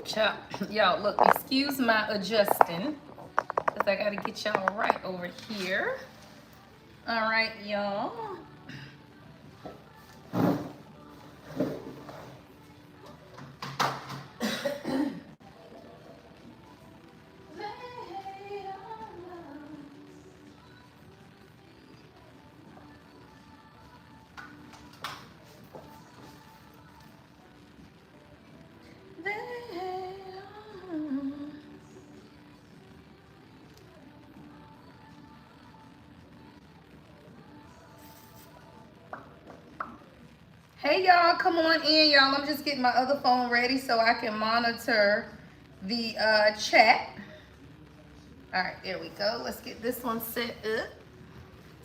Child, y'all, look, excuse my adjusting, because I got to get y'all right over here. All right, y'all. Hey y'all, come on in, y'all. I'm just getting my other phone ready so I can monitor the chat. All right, there we go. Let's get this one set up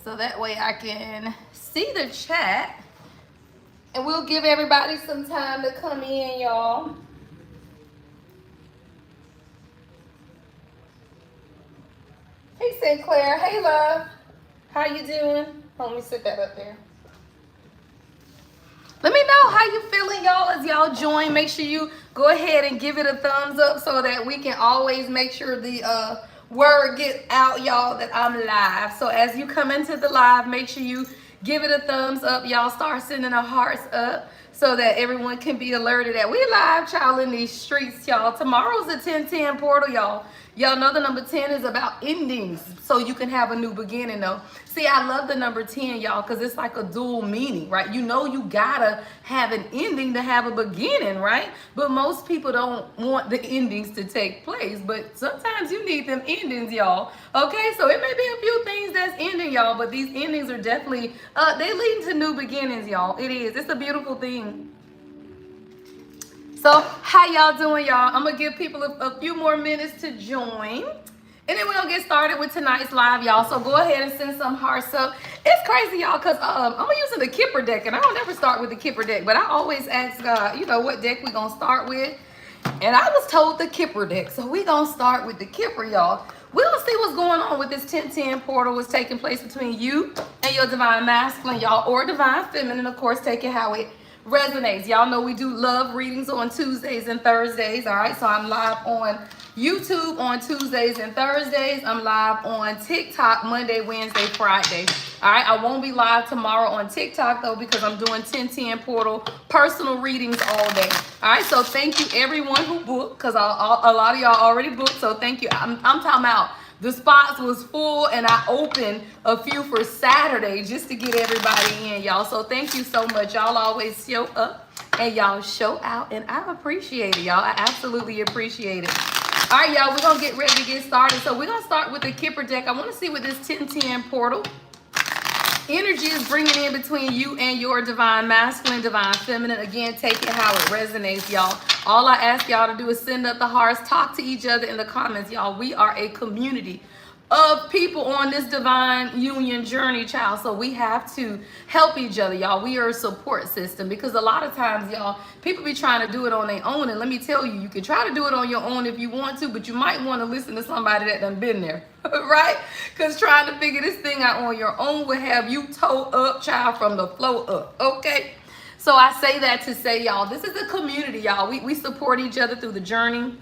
so that way I can see the chat, and we'll give everybody some time to come in, y'all. Hey Sinclair, hey love, how you doing? Let me sit that up there. Let me know how you feeling, y'all, as y'all join. Make sure you go ahead and give it a thumbs up so that we can always make sure the word get out, y'all, that I'm live. So as you come into the live, make sure you give it a thumbs up, y'all. Start sending the hearts up so that everyone can be alerted that we live, child, in these streets, y'all. Tomorrow's the 10-10 portal, y'all. Y'all know the number 10 is about endings, so you can have a new beginning, though. See, I love the number 10, y'all, because it's like a dual meaning, right? You know you gotta have an ending to have a beginning, right? But most people don't want the endings to take place, but sometimes you need them endings, y'all. Okay, so it may be a few things that's ending, y'all, but these endings are definitely, they lead to new beginnings, y'all. It is. It's a beautiful thing. So how y'all doing, y'all? I'm gonna give people a few more minutes to join, and then we're gonna get started with tonight's live, y'all. So go ahead and send some hearts up. It's crazy, y'all, because I'm using the Kipper deck, and I don't ever start with the Kipper deck, but I always ask God, you know, what deck we gonna start with. And I was told the Kipper deck, so we gonna start with the Kipper, y'all. We're gonna see what's going on with this 10-10 portal, what's taking place between you and your divine masculine, y'all, or divine feminine, of course, take it how it resonates. Y'all know we do love readings on Tuesdays and Thursdays. All right, so I'm live on YouTube on Tuesdays and Thursdays. I'm live on TikTok Monday, Wednesday, Friday. All right, I won't be live tomorrow on TikTok though, because I'm doing 10-10 portal personal readings all day. All right, so thank you everyone who booked, because a lot of y'all already booked, so thank you. I'm talking about the spots was full, and I opened a few for Saturday just to get everybody in, y'all. So thank you so much. Y'all always show up and y'all show out, and I appreciate it, y'all. I absolutely appreciate it. All right, y'all, we're going to get ready to get started. So we're going to start with the Kipper deck. I want to see what this 10-10 portal energy is bringing in between you and your divine masculine, divine feminine. Again, take it how it resonates, y'all. All I ask y'all to do is send up the hearts, talk to each other in the comments, y'all. We are a community of people on this divine union journey, child. So we have to help each other, y'all. We are a support system, because a lot of times, y'all, people be trying to do it on their own. And let me tell you, you can try to do it on your own if you want to, but you might want to listen to somebody that done been there, right? Because trying to figure this thing out on your own will have you toe up, child, from the flow up, okay? So I say that to say, y'all, this is a community, y'all. We support each other through the journey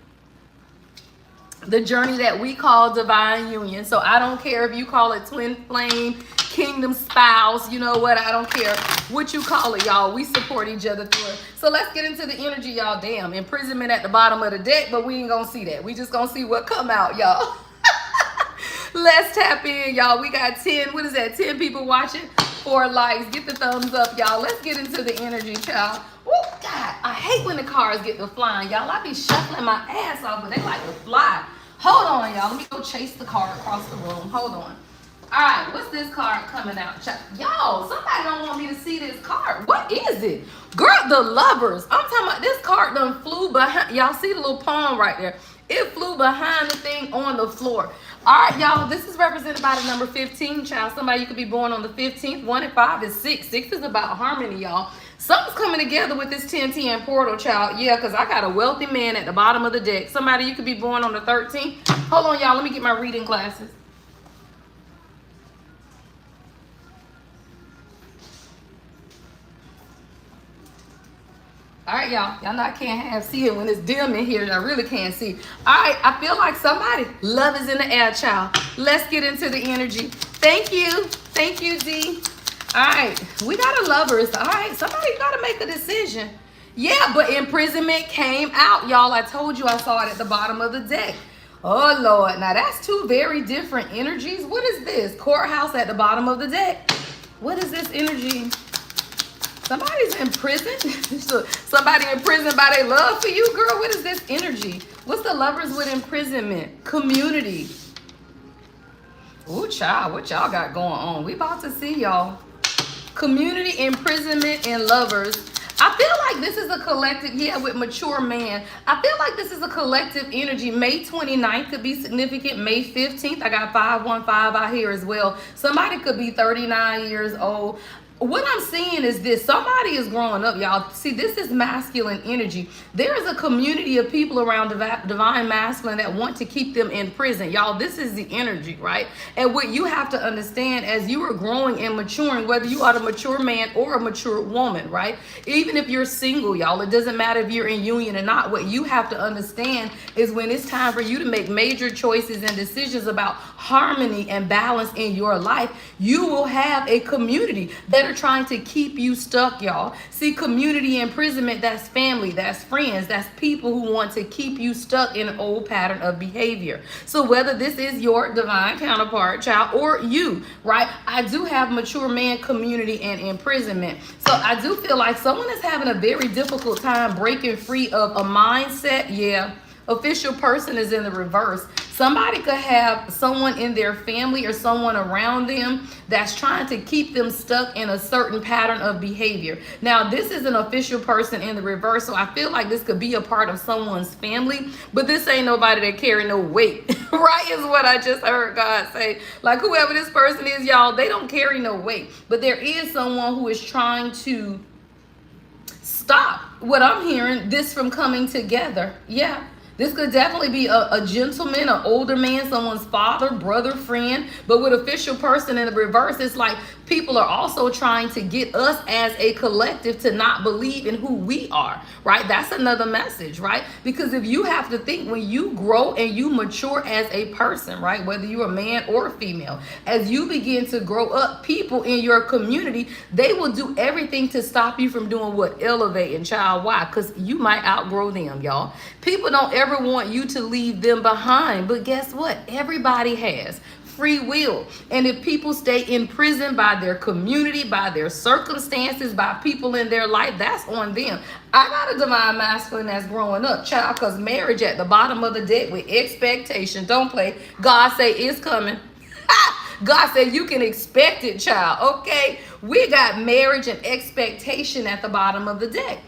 that we call divine union. So I don't care if you call it twin flame, kingdom spouse, you know what, I don't care what you call it, y'all. We support each other through it. So let's get into the energy, y'all. Damn, imprisonment at the bottom of the deck, but we ain't gonna see that. We just gonna see what come out, y'all. Let's tap in, y'all. We got 10, what is that, 10 people watching, 4 likes. Get the thumbs up, y'all. Let's get into the energy, child. Oh God, I hate when the cars get to flying, y'all. I be shuffling my ass off, but they like to fly. Hold on, y'all. Let me go chase the car across the room. Hold on. All right, what's this card coming out? Y'all, somebody don't want me to see this card. What is it? Girl, the Lovers. I'm talking about this card done flew behind. Y'all see the little palm right there? It flew behind the thing on the floor. All right, y'all, this is represented by the number 15, child. Somebody you could be born on the 15th. 1 and 5 is 6. 6 is about harmony, y'all. Something's coming together with this 10-10 portal, child. Yeah, because I got a wealthy man at the bottom of the deck. Somebody you could be born on the 13th. Hold on, y'all. Let me get my reading glasses. All right, y'all. Y'all know I can't see it when it's dim in here. I really can't see. All right, I feel like somebody. Love is in the air, child. Let's get into the energy. Thank you. Thank you, D. All right, we got a lovers. All right, somebody got to make a decision. Yeah, but imprisonment came out, y'all. I told you I saw it at the bottom of the deck. Oh, Lord. Now, that's two very different energies. What is this? Courthouse at the bottom of the deck. What is this energy? Somebody's in prison. Somebody in prison by their love for you, girl. What is this energy? What's the lovers with imprisonment? Community. Ooh, child, what y'all got going on? We about to see, y'all. Community, imprisonment, and lovers. I feel like this is a collective, yeah, with mature man. I feel like this is a collective energy. May 29th could be significant. May 15th, I got 515 out here as well. Somebody could be 39 years old. What I'm seeing is this. Somebody is growing up, y'all. See, this is masculine energy. There is a community of people around divine masculine that want to keep them in prison. Y'all, this is the energy, right? And what you have to understand as you are growing and maturing, whether you are a mature man or a mature woman, right? Even if you're single, y'all, it doesn't matter if you're in union or not. What you have to understand is when it's time for you to make major choices and decisions about harmony and balance in your life, you will have a community that are trying to keep you stuck, y'all. See, community imprisonment, that's family, that's friends, that's people who want to keep you stuck in an old pattern of behavior. So whether this is your divine counterpart, child, or you, right? I do have mature man, community, and imprisonment. So I do feel like someone is having a very difficult time breaking free of a mindset. Yeah. Official person is in the reverse. Somebody could have someone in their family or someone around them that's trying to keep them stuck in a certain pattern of behavior. Now, this is an official person in the reverse, so I feel like this could be a part of someone's family, but this ain't nobody that carry no weight, right? Is what I just heard God say. Like, whoever this person is, y'all, they don't carry no weight, but there is someone who is trying to stop, what I'm hearing, this from coming together. Yeah. This could definitely be a gentleman, an older man, someone's father, brother, friend. But with official person in the reverse, it's like people are also trying to get us as a collective to not believe in who we are, right? That's another message, right? Because if you have to think, when you grow and you mature as a person, right, whether you're a man or a female, as you begin to grow up, people in your community, they will do everything to stop you from doing what? Elevating, child. Why? Because you might outgrow them, y'all. People don't ever want you to leave them behind, but guess what? Everybody has free will. And if people stay in prison by their community, by their circumstances, by people in their life, that's on them. I got a divine masculine that's growing up, child, because marriage at the bottom of the deck with expectation. Don't play. God say it's coming. God said you can expect it, child. Okay, we got marriage and expectation at the bottom of the deck.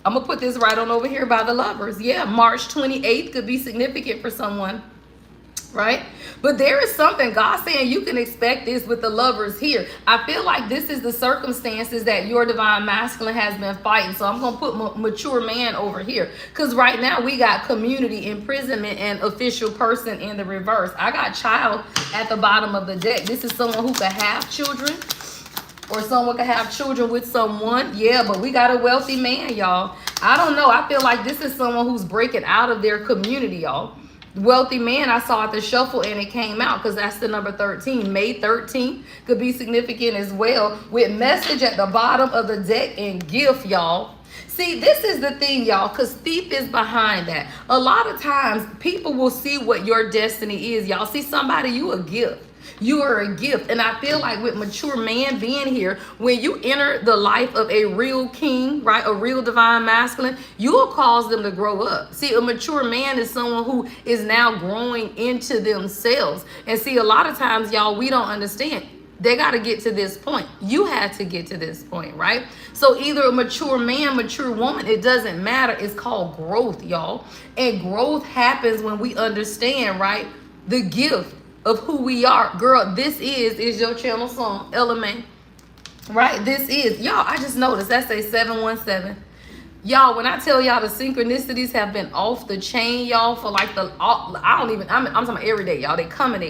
I'm gonna put this right on over here by the lovers. Yeah, March 28th could be significant for someone, right? But there is something God saying you can expect this with the lovers here. I feel like this is the circumstances that your divine masculine has been fighting. So I'm gonna put mature man over here, because right now we got community, imprisonment, and official person in the reverse. I got child at the bottom of the deck. This is someone who could have children, or someone could have children with someone. Yeah, but we got a wealthy man, y'all. I don't know. I feel like this is someone who's breaking out of their community, y'all. Wealthy man, I saw at the shuffle and it came out because that's the number 13. May 13th could be significant as well, with message at the bottom of the deck and gift, y'all. See, this is the thing, y'all, because thief is behind that. A lot of times people will see what your destiny is, y'all. See, somebody, you a gift. You are a gift. And I feel like with mature man being here, when you enter the life of a real king, right, a real divine masculine, you will cause them to grow up. See, a mature man is someone who is now growing into themselves. And see, a lot of times, y'all, we don't understand. They got to get to this point. You had to get to this point, right? So either a mature man, mature woman, it doesn't matter. It's called growth, y'all. And growth happens when we understand, right, the gift of who we are. Girl, this is your channel song, Element, right? This is, y'all, I just noticed that say 717. Y'all, when I tell y'all the synchronicities have been off the chain, y'all, for like I'm talking about every day, y'all. They coming.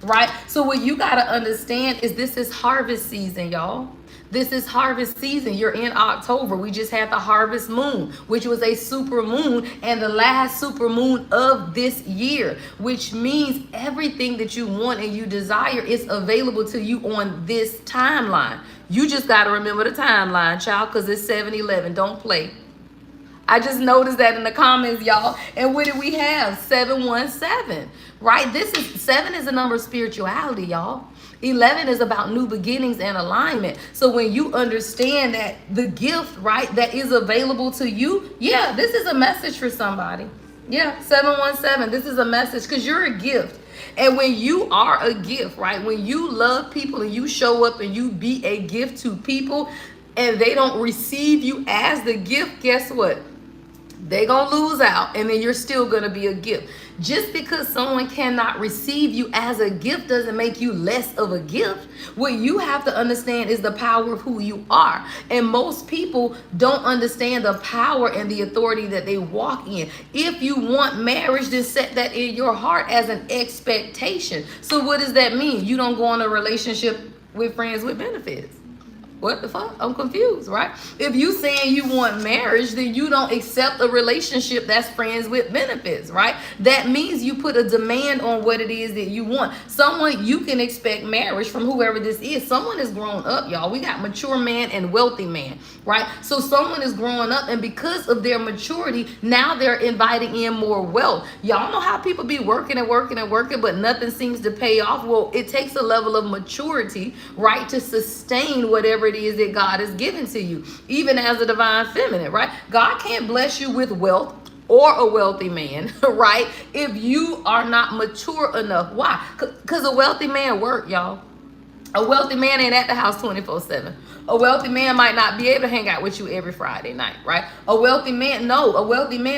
right? So what you got to understand is this is harvest season, y'all. This is harvest season. You're in October. We just had the harvest moon, which was a super moon and the last super moon of this year, which means everything that you want and you desire is available to you on this timeline. You just got to remember the timeline, child, because it's 7-11. Don't play. I just noticed that in the comments, y'all. And what did we have? 717, right? 7 is a number of spirituality, y'all. 11 is about new beginnings and alignment. So when you understand that the gift, right, that is available to you, yeah, this is a message for somebody. Yeah, 717, this is a message because you're a gift. And when you are a gift, right, when you love people and you show up and you be a gift to people and they don't receive you as the gift, guess what? They gonna lose out, and then you're still gonna be a gift. Just because someone cannot receive you as a gift doesn't make you less of a gift. What you have to understand is the power of who you are. And most people don't understand the power and the authority that they walk in. If you want marriage, then set that in your heart as an expectation. So what does that mean? You don't go in a relationship with friends with benefits. What the fuck? I'm confused, right? If you saying you want marriage, then you don't accept a relationship that's friends with benefits, right? That means you put a demand on what it is that you want. Someone, you can expect marriage from whoever this is. Someone is grown up, y'all. We got mature man and wealthy man, right? So someone is growing up, and because of their maturity, now they're inviting in more wealth. Y'all know how people be working and working and working, but nothing seems to pay off. Well, it takes a level of maturity, right, to sustain whatever it is that God has given to you, even as a divine feminine, right? God can't bless you with wealth or a wealthy man, right, if you are not mature enough. Why? Because a wealthy man work, y'all. A wealthy man ain't at the house 24/7. A wealthy man might not be able to hang out with you every Friday night, right? A wealthy man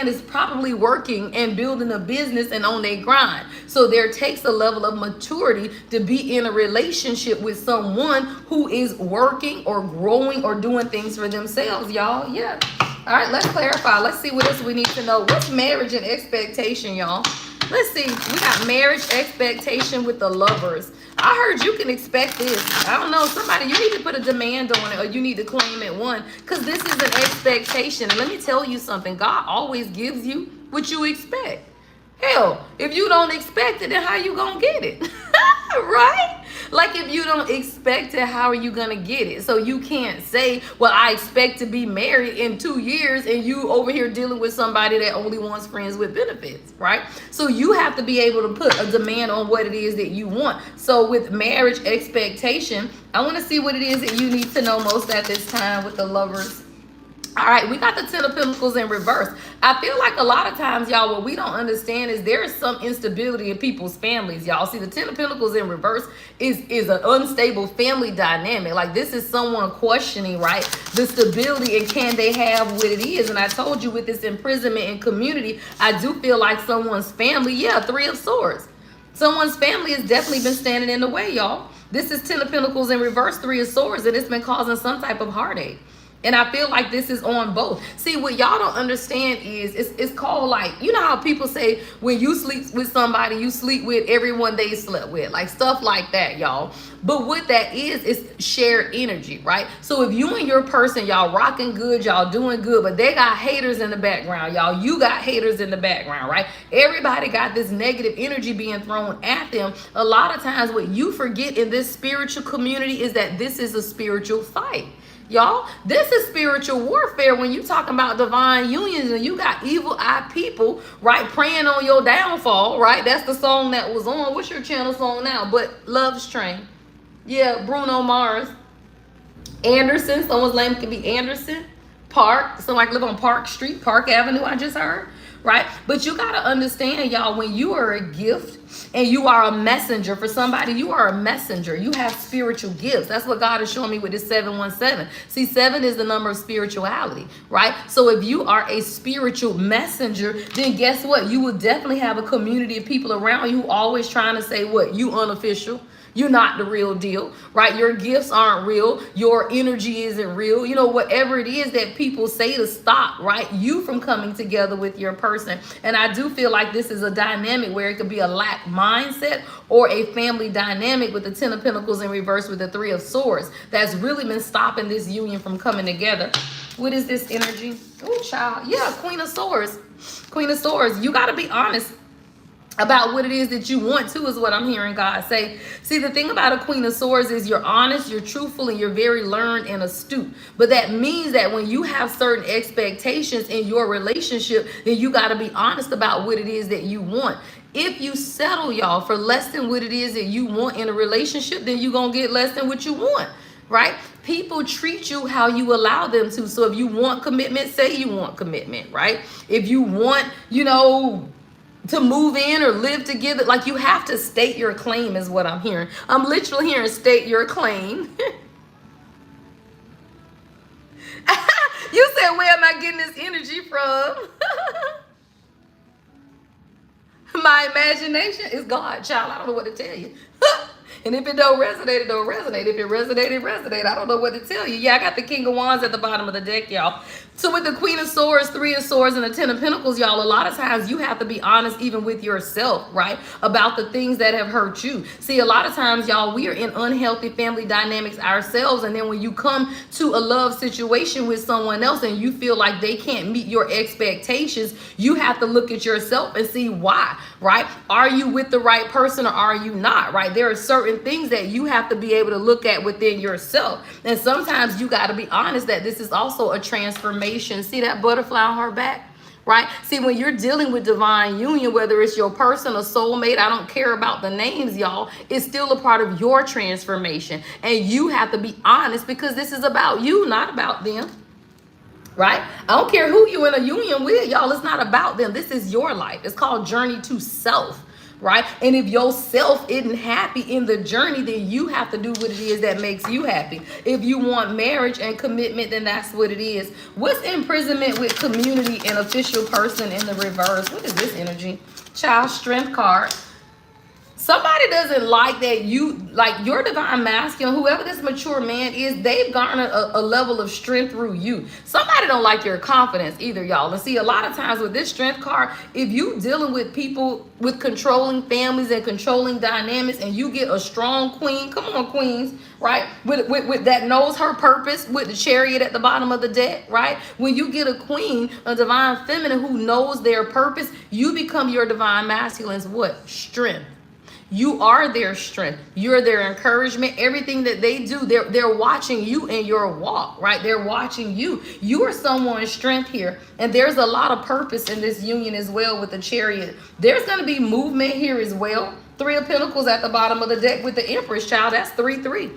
is probably working and building a business and on their grind. So there takes a level of maturity to be in a relationship with someone who is working or growing or doing things for themselves, y'all. Yeah. All right, let's clarify. Let's see what else we need to know. What's marriage and expectation, y'all? Let's see. We got marriage expectation with the lovers. I heard you can expect this. I don't know. Somebody, you need to put a demand on it, or you need to claim it one, because this is an expectation. And let me tell you something. God always gives you what you expect. Hell, if you don't expect it, then how you gonna get it? Right? Like, if you don't expect it, how are you gonna get it? So you can't say, well, I expect to be married in 2 years, and you over here dealing with somebody that only wants friends with benefits, right? So you have to be able to put a demand on what it is that you want. So with marriage expectation, I want to see what it is that you need to know most at this time with the lovers. All right, we got the 10 of Pentacles in reverse. I feel like a lot of times, y'all, what we don't understand is there is some instability in people's families, y'all. See, the 10 of Pentacles in reverse is an unstable family dynamic. Like, this is someone questioning, right, the stability and can they have what it is. And I told you with this imprisonment in community, I do feel like someone's family, yeah, 3 of Swords. Someone's family has definitely been standing in the way, y'all. This is 10 of Pentacles in reverse, 3 of Swords, and it's been causing some type of heartache. And I feel like this is on both. See, what y'all don't understand is it's called, like, you know how people say when you sleep with somebody, you sleep with everyone they slept with, like stuff like that, y'all. But what that is shared energy, right? So if you and your person, y'all rocking good, y'all doing good, but they got haters in the background, y'all. You got haters in the background, right? Everybody got this negative energy being thrown at them. A lot of times what you forget in this spiritual community is that this is a spiritual fight. Y'all, this is spiritual warfare when you talking about divine unions and you got evil eye people, right, praying on your downfall, right? That's the song that was on. What's your channel song now? But Love's Train. Yeah, Bruno Mars. Anderson. Someone's name could be Anderson. Park. Somebody live on Park Street, Park Avenue, I just heard. Right? But you got to understand, y'all, when you are a gift and you are a messenger for somebody, you are a messenger. You have spiritual gifts. That's what God is showing me with this 717. See, 7 is the number of spirituality, right? So if you are a spiritual messenger, then guess what? You will definitely have a community of people around you always trying to say what? You unofficial. You're not the real deal, right? Your gifts aren't real. Your energy isn't real. You know, whatever it is that people say to stop, right? You from coming together with your person. And I do feel like this is a dynamic where it could be a lack mindset or a family dynamic with the Ten of Pentacles in reverse with the Three of Swords that's really been stopping this union from coming together. What is this energy? Oh, child. Yeah, Queen of Swords. Queen of Swords. You got to be honest about what it is that you want to, is what I'm hearing God say. See, the thing about a Queen of Swords is you're honest, you're truthful, and you're very learned and astute. But that means that when you have certain expectations in your relationship, then you got to be honest about what it is that you want. If you settle, y'all, for less than what it is that you want in a relationship, then you're going to get less than what you want, right? People treat you how you allow them to. So if you want commitment, say you want commitment, right? If you want, you know, to move in or live together, like, you have to state your claim is what I'm hearing. I'm literally hearing state your claim. You said, where am I getting this energy from? My imagination is God, child. I don't know what to tell you. And if it don't resonate, it don't resonate. If it resonate, it resonate. I don't know what to tell you. Yeah, I got the King of Wands at the bottom of the deck, y'all. So with the Queen of Swords, Three of Swords, and the Ten of Pentacles, y'all, a lot of times you have to be honest even with yourself, right? About the things that have hurt you. See, a lot of times, y'all, we are in unhealthy family dynamics ourselves. And then when you come to a love situation with someone else and you feel like they can't meet your expectations, you have to look at yourself and see why, right? Are you with the right person or are you not, right? There are certain things that you have to be able to look at within yourself. And sometimes you got to be honest that this is also a transformation. See that butterfly on her back, right? See, when you're dealing with divine union, whether it's your person or soulmate, I don't care about the names, y'all, it's still a part of your transformation. And you have to be honest because this is about you, not about them. Right? I don't care who you in a union with, y'all. It's not about them. This is your life. It's called Journey to Self. Right? And if yourself isn't happy in the journey, then you have to do what it is that makes you happy. If you want marriage and commitment, then that's what it is. What's imprisonment with community and official person in the reverse? What is this energy? Child strength card. Somebody doesn't like that you, like your divine masculine, whoever this mature man is, they've garnered a level of strength through you. Somebody don't like your confidence either, y'all. And see, a lot of times with this strength card, if you dealing with people with controlling families and controlling dynamics and you get a strong queen, come on queens, right? With that knows her purpose, with the Chariot at the bottom of the deck, right? When you get a queen, a divine feminine who knows their purpose, you become your divine masculine's what? Strength. You are their strength. You're their encouragement. Everything that they do, they're watching you in your walk, right? They're watching you. You are someone's strength here. And there's a lot of purpose in this union as well with the Chariot. There's going to be movement here as well. Three of Pentacles at the bottom of the deck with the Empress, child. That's 3-3.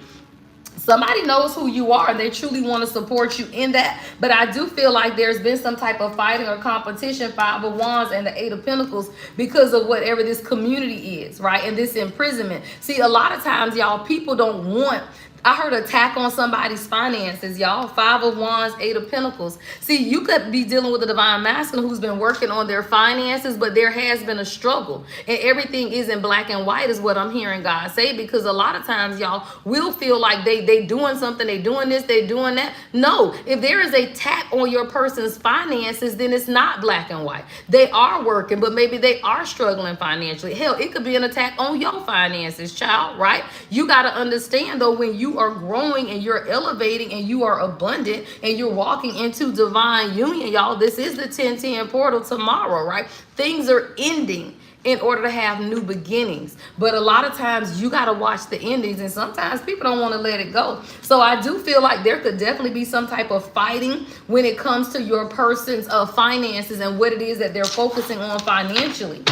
Somebody knows who you are and they truly want to support you in that. But I do feel like there's been some type of fighting or competition, Five of Wands and the Eight of Pentacles, because of whatever this community is, right? And this imprisonment. See, a lot of times, y'all, people don't want, I heard attack on somebody's finances, y'all. Five of Wands, Eight of Pentacles. See, you could be dealing with a divine masculine who's been working on their finances, but there has been a struggle. And everything isn't black and white is what I'm hearing God say, because a lot of times, y'all, will feel like they doing something, they doing this, they doing that. No, if there is a attack on your person's finances, then it's not black and white. They are working, but maybe they are struggling financially. Hell, it could be an attack on your finances, child, right? You got to understand, though, when you are growing and you're elevating and you are abundant and you're walking into divine union, y'all, this is the 10-10 portal tomorrow, right? Things are ending in order to have new beginnings. But a lot of times you got to watch the endings, and sometimes people don't want to let it go. So I do feel like there could definitely be some type of fighting when it comes to your person's finances and what it is that they're focusing on financially.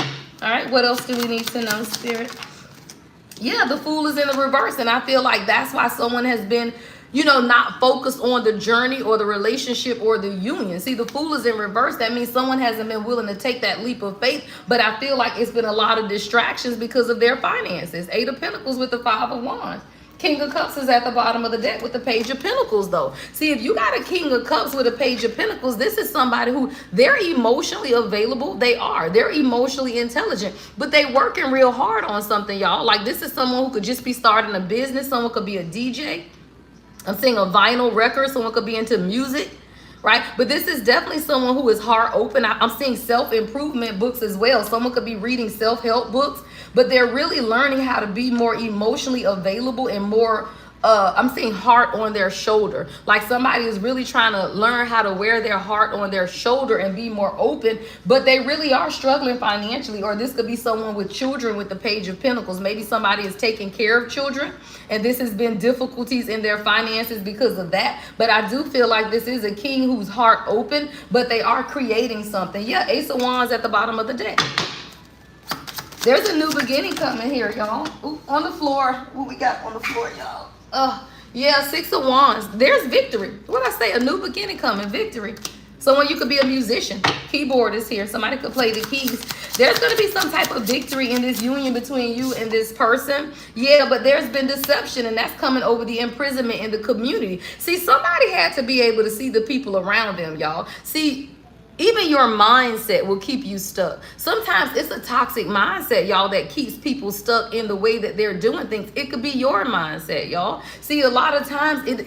All right, what else do we need to know, Spirit? Yeah, the Fool is in the reverse, and I feel like that's why someone has been, you know, not focused on the journey or the relationship or the union. See, the Fool is in reverse. That means someone hasn't been willing to take that leap of faith, but I feel like it's been a lot of distractions because of their finances. Eight of Pentacles with the Five of Wands. King of Cups is at the bottom of the deck with the Page of Pentacles, though. See, if you got a King of Cups with a Page of Pentacles, this is somebody who they're emotionally available. They're emotionally intelligent, but they working real hard on something, y'all. Like, this is someone who could just be starting a business. Someone could be a DJ. I'm seeing a vinyl record. Someone could be into music, right? But this is definitely someone who is heart open. I'm seeing self-improvement books as well. Someone could be reading self-help books, but they're really learning how to be more emotionally available and more, I'm seeing heart on their shoulder. Like, somebody is really trying to learn how to wear their heart on their shoulder and be more open, but they really are struggling financially. Or this could be someone with children with the Page of Pentacles. Maybe somebody is taking care of children, and this has been difficulties in their finances because of that. But I do feel like this is a king whose heart open, but they are creating something. Yeah, Ace of Wands at the bottom of the deck. There's a new beginning coming here, y'all. On the floor. What we got on the floor, y'all? Yeah, Six of Wands. There's victory. What I say? A new beginning coming. Victory. Someone, you could be a musician. Keyboard is here. Somebody could play the keys. There's going to be some type of victory in this union between you and this person. Yeah, but there's been deception, and that's coming over the imprisonment in the community. See, somebody had to be able to see the people around them, y'all. See, even your mindset will keep you stuck. Sometimes it's a toxic mindset, y'all, that keeps people stuck in the way that they're doing things. It could be your mindset, y'all. See, a lot of times, if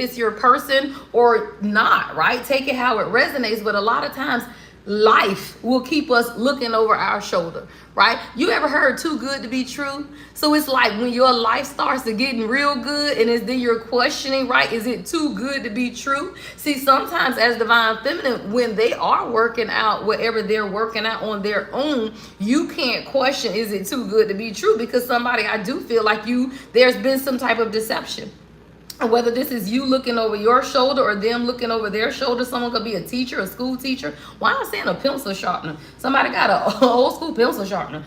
it's your person or not, right? Take it how it resonates. But a lot of times, life will keep us looking over our shoulder, right? You ever heard too good to be true? So it's like when your life starts to getting real good, and then you're questioning, right? Is it too good to be true? See, sometimes as divine feminine, when they are working out whatever they're working out on their own, you can't question, is it too good to be true? Because somebody, I do feel like there's been some type of deception. Whether this is you looking over your shoulder or them looking over their shoulder. Someone could be a teacher, a school teacher. Why am I saying a pencil sharpener? Somebody got an old school pencil sharpener,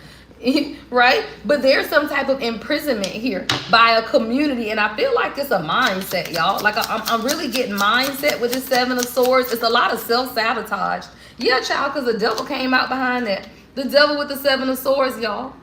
right? But there's some type of imprisonment here by a community, and I feel like it's a mindset, y'all. Like, I'm really getting mindset with the Seven of Swords. It's a lot of self-sabotage. Yeah, child, because the devil came out behind that. The devil with the Seven of Swords, y'all.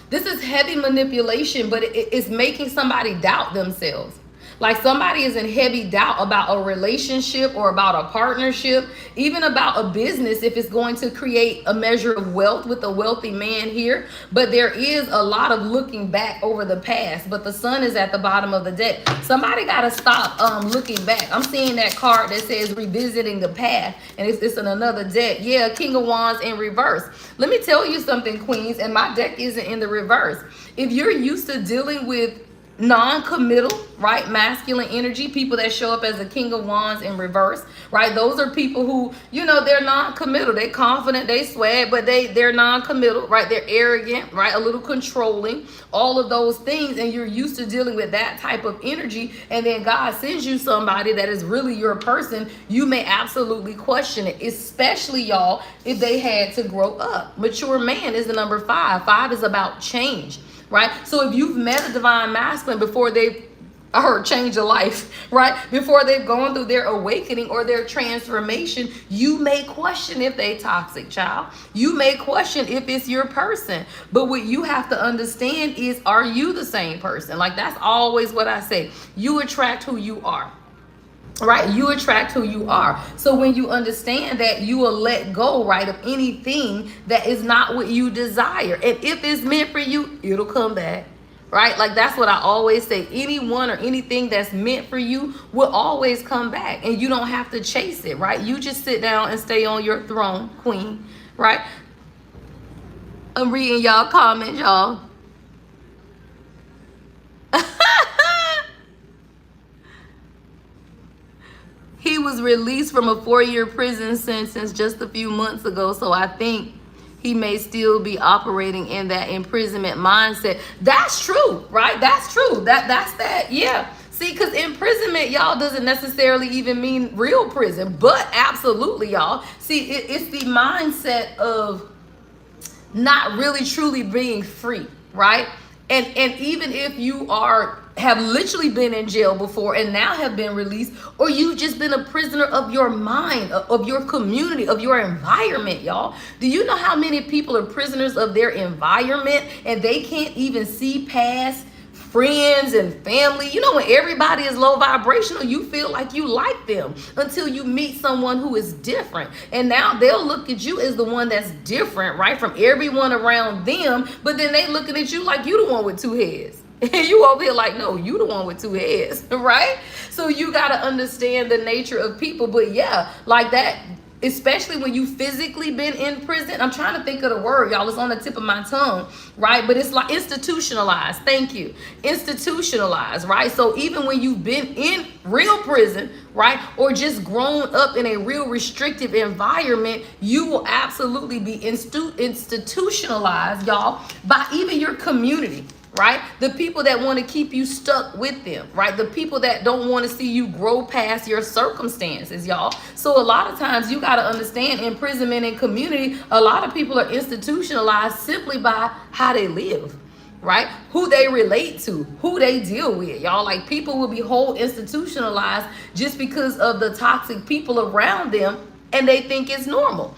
This is heavy manipulation, but it's making somebody doubt themselves. Like, somebody is in heavy doubt about a relationship or about a partnership, even about a business, if it's going to create a measure of wealth with a wealthy man here. But there is a lot of looking back over the past, but the sun is at the bottom of the deck. Somebody got to stop looking back. I'm seeing that card that says revisiting the past, and it's in another deck. Yeah, King of Wands in reverse. Let me tell you something, queens, and my deck isn't in the reverse. If you're used to dealing with non-committal, right, masculine energy, people that show up as a King of Wands in reverse, right? Those are people who, they're non-committal. They're confident, they swag, but they're non-committal, right? They're arrogant, right? A little controlling, all of those things. And you're used to dealing with that type of energy, and then God sends you somebody that is really your person. You may absolutely question it, especially, y'all, if they had to grow up. Mature man is the number 5. 5 is about change. Right? So if you've met a divine masculine before they've changed your life, right? Before they've gone through their awakening or their transformation, you may question if they toxic, child. You may question if it's your person. But what you have to understand is, are you the same person? Like, that's always what I say. You attract who you are. Right? You attract who you are. So when you understand that, you will let go, right, of anything that is not what you desire. And if it's meant for you, it'll come back. Right? Like, that's what I always say. Anyone or anything that's meant for you will always come back. And you don't have to chase it, right? You just sit down and stay on your throne, queen. Right? I'm reading y'all comments, y'all. He was released from a 4-year prison sentence just a few months ago, so I think he may still be operating in that imprisonment mindset. That's true, right? That's true. That's that. Yeah. See, because imprisonment, y'all, doesn't necessarily even mean real prison, but absolutely, y'all. See, it's the mindset of not really truly being free, right? And even if you have literally been in jail before and now have been released, or you've just been a prisoner of your mind, of your community, of your environment, y'all. Do you know how many people are prisoners of their environment and they can't even see past friends and family. You know, when everybody is low vibrational, you feel like you like them until you meet someone who is different. And now they'll look at you as the one that's different, right, from everyone around them. But then they looking at you like you the one with two heads. And you over here like, no, you the one with two heads, right? So you got to understand the nature of people. But yeah, like that, especially when you physically been in prison. I'm trying to think of the word, y'all. It's on the tip of my tongue, right? But it's like institutionalized. Thank you. Institutionalized, right? So even when you've been in real prison, right, or just grown up in a real restrictive environment, you will absolutely be institutionalized, y'all, by even your community. Right? The people that want to keep you stuck with them, right? The people that don't want to see you grow past your circumstances, y'all. So a lot of times you got to understand imprisonment in community, a lot of people are institutionalized simply by how they live, right? Who they relate to, who they deal with, y'all. Like people will be whole institutionalized just because of the toxic people around them and they think it's normal.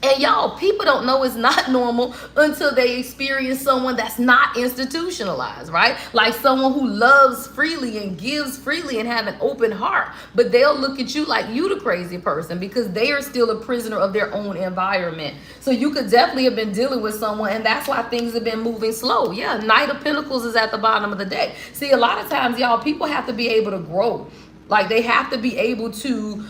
And y'all, people don't know it's not normal until they experience someone that's not institutionalized, right? Like someone who loves freely and gives freely and have an open heart. But they'll look at you like you the crazy person because they are still a prisoner of their own environment. So you could definitely have been dealing with someone, and that's why things have been moving slow. Yeah, Knight of Pentacles is at the bottom of the deck. See, a lot of times, y'all, people have to be able to grow. Like they have to be able to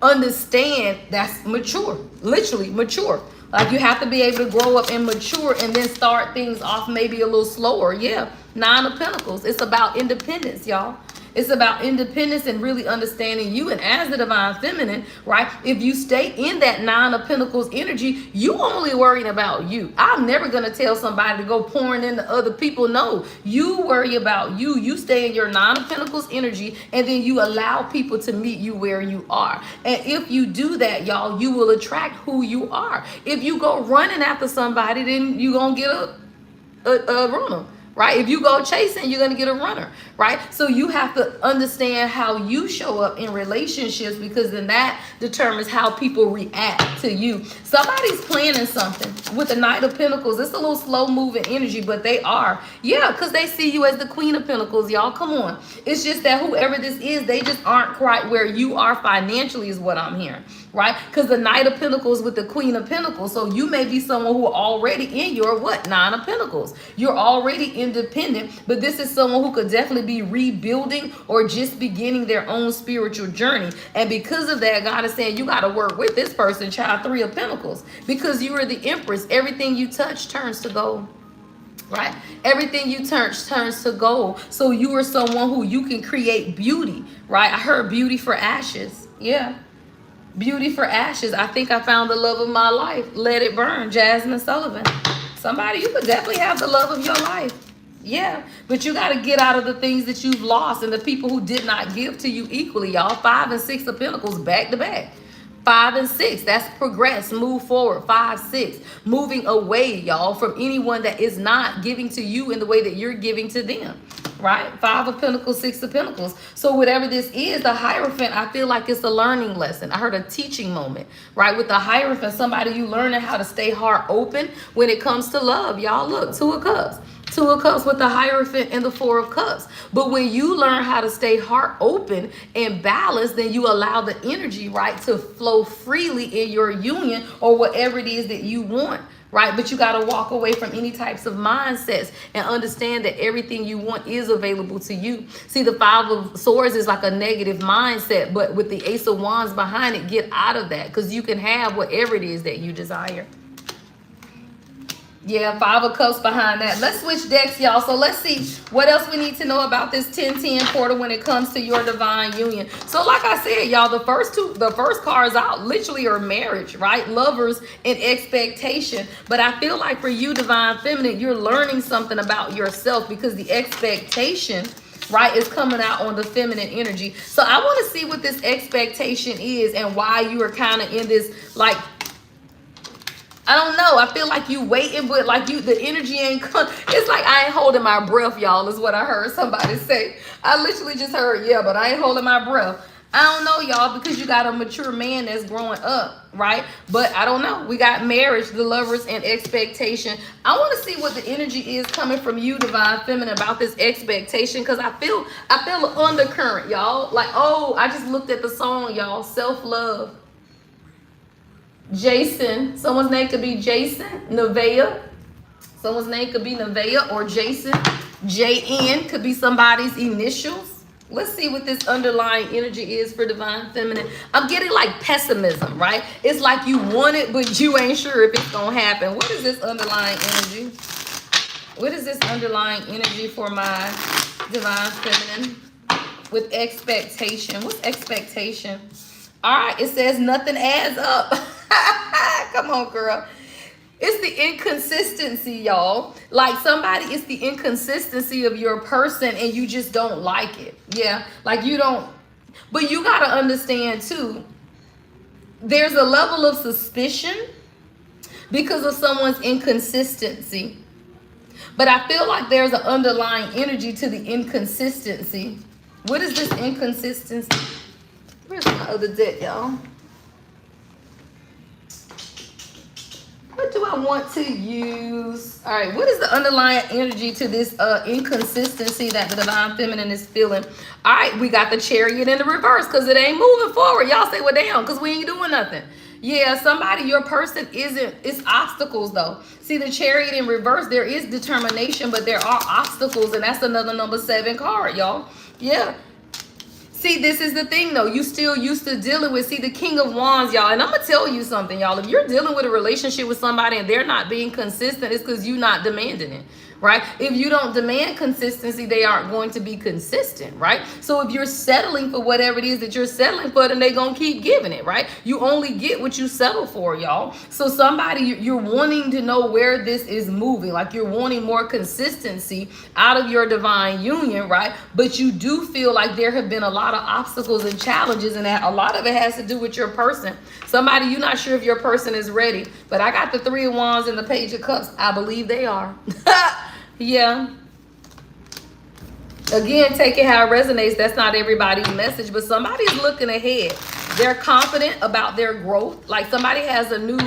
understand that's mature, literally mature. Like you have to be able to grow up and mature and then start things off maybe a little slower. Yeah, Nine of Pentacles. It's about independence, y'all. It's about independence and really understanding you. And as the divine feminine, right, if you stay in that Nine of Pentacles energy, you only worrying about you. I'm never going to tell somebody to go pouring into other people. No, you worry about you. You stay in your Nine of Pentacles energy, and then you allow people to meet you where you are. And if you do that, y'all, you will attract who you are. If you go running after somebody, then you're going to get a runner. Right? If you go chasing, you're going to get a runner, right? So you have to understand how you show up in relationships, because then that determines how people react to you. Somebody's planning something with the Knight of Pentacles. It's a little slow moving energy, but they are. Yeah, because they see you as the Queen of Pentacles, y'all. Come on. It's just that whoever this is, they just aren't quite where you are financially is what I'm hearing, right? Because the Knight of Pentacles with the Queen of Pentacles. So you may be someone who are already in your what? Nine of Pentacles. You're already independent, but this is someone who could definitely be rebuilding or just beginning their own spiritual journey. And because of that, God is saying you got to work with this person, child. Three of Pentacles, because you are the Empress. Everything you touch turns to gold. Right? Everything you touch turns to gold. So you are someone who you can create beauty, right? I heard beauty for ashes. Yeah. Beauty for ashes. I think I found the love of my life. Let it burn. Jasmine Sullivan. Somebody, you could definitely have the love of your life. Yeah, but you got to get out of the things that you've lost and the people who did not give to you equally, y'all. 5 and 6 of Pentacles back to back. 5 and 6, that's progress, move forward. 5, 6, moving away, y'all, from anyone that is not giving to you in the way that you're giving to them, right? 5 of Pentacles, 6 of Pentacles. So whatever this is, the Hierophant, I feel like it's a learning lesson. I heard a teaching moment, right? With the Hierophant, somebody you learning how to stay heart open when it comes to love, y'all. Look, 2 of Cups. 2 of Cups with the Hierophant and the 4 of Cups. But when you learn how to stay heart open and balanced, then you allow the energy, right, to flow freely in your union or whatever it is that you want, right? But you got to walk away from any types of mindsets and understand that everything you want is available to you. See, the 5 of Swords is like a negative mindset, but with the Ace of Wands behind it, get out of that, because you can have whatever it is that you desire. Yeah, 5 of Cups behind that. Let's switch decks, y'all. So let's see what else we need to know about this 10-10 portal when it comes to your divine union. So like I said, y'all, the first cards out literally are marriage, right? Lovers and expectation. But I feel like for you, divine feminine, you're learning something about yourself, because the expectation, right, is coming out on the feminine energy. So I want to see what this expectation is and why you are kind of in this, like, I don't know. I feel like you waiting, but like the energy ain't come. It's like I ain't holding my breath, y'all, is what I heard somebody say. I literally just heard, yeah, but I ain't holding my breath. I don't know, y'all, because you got a mature man that's growing up, right? But I don't know. We got marriage, the lovers, and expectation. I want to see what the energy is coming from you, divine feminine, about this expectation, because I feel an undercurrent, y'all. Like, oh, I just looked at the song, y'all. Self-love. Jason. Someone's name could be Jason. Nevaeh. Someone's name could be Nevaeh or Jason. JN could be somebody's initials. Let's see what this underlying energy is for divine feminine. I'm getting like pessimism, right? It's like you want it, but you ain't sure if it's going to happen. What is this underlying energy? What is this underlying energy for my divine feminine with expectation? What's expectation? All right, it says nothing adds up. Come on, girl. It's the inconsistency, y'all. Like somebody, it's the inconsistency of your person and you just don't like it. Yeah, like you don't. But you got to understand too, there's a level of suspicion because of someone's inconsistency. But I feel like there's an underlying energy to the inconsistency. What is this inconsistency? Where's my other deck, y'all? What do I want to use? All right, what is the underlying energy to this inconsistency that the divine feminine is feeling? All right, we got the Chariot in the reverse because it ain't moving forward. Y'all say, well, damn, because we ain't doing nothing. Yeah, somebody, your person isn't, it's obstacles though. See, the Chariot in reverse, there is determination, but there are obstacles, and that's another number 7 card, y'all. Yeah. See, this is the thing, though. You still used to dealing with, see, the King of Wands, y'all. And I'm going to tell you something, y'all. If you're dealing with a relationship with somebody and they're not being consistent, it's because you're not demanding it, right? If you don't demand consistency, they aren't going to be consistent, right? So if you're settling for whatever it is that you're settling for, then they're going to keep giving it, right? You only get what you settle for, y'all. So somebody, you're wanting to know where this is moving. Like you're wanting more consistency out of your divine union, right? But you do feel like there have been a lot of obstacles and challenges, and that a lot of it has to do with your person. Somebody, you're not sure if your person is ready, but I got the 3 of Wands and the Page of Cups. I believe they are. Yeah. Again, take it how it resonates. That's not everybody's message, but somebody's looking ahead. They're confident about their growth. Like somebody has a new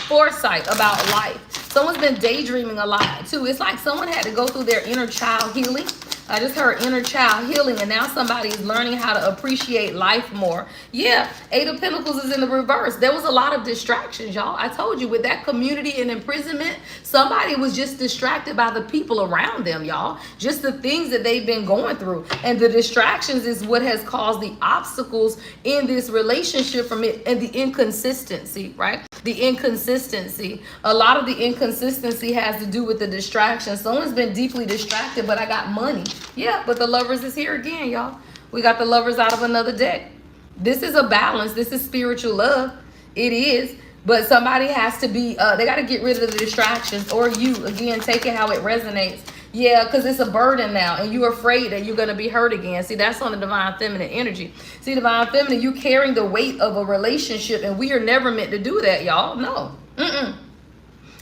foresight about life. Someone's been daydreaming a lot too. It's like someone had to go through their inner child healing. I just heard inner child healing, and now somebody's learning how to appreciate life more. Yeah, 8 of Pentacles is in the reverse. There was a lot of distractions, y'all. I told you, with that community and imprisonment, somebody was just distracted by the people around them, y'all. Just the things that they've been going through. And the distractions is what has caused the obstacles in this relationship from it, and the inconsistency, right? The inconsistency. A lot of the inconsistency has to do with the distraction. Someone's been deeply distracted, but I got money. Yeah, but the Lovers is here again, y'all. We got the Lovers out of another deck. This is a balance. This is spiritual love. It is. But somebody has to be, they got to get rid of the distractions, or you, again, take it how it resonates. Yeah, because it's a burden now, and you're afraid that you're going to be hurt again. See, that's on the divine feminine energy. See, divine feminine, you carrying the weight of a relationship, and we are never meant to do that, y'all. No.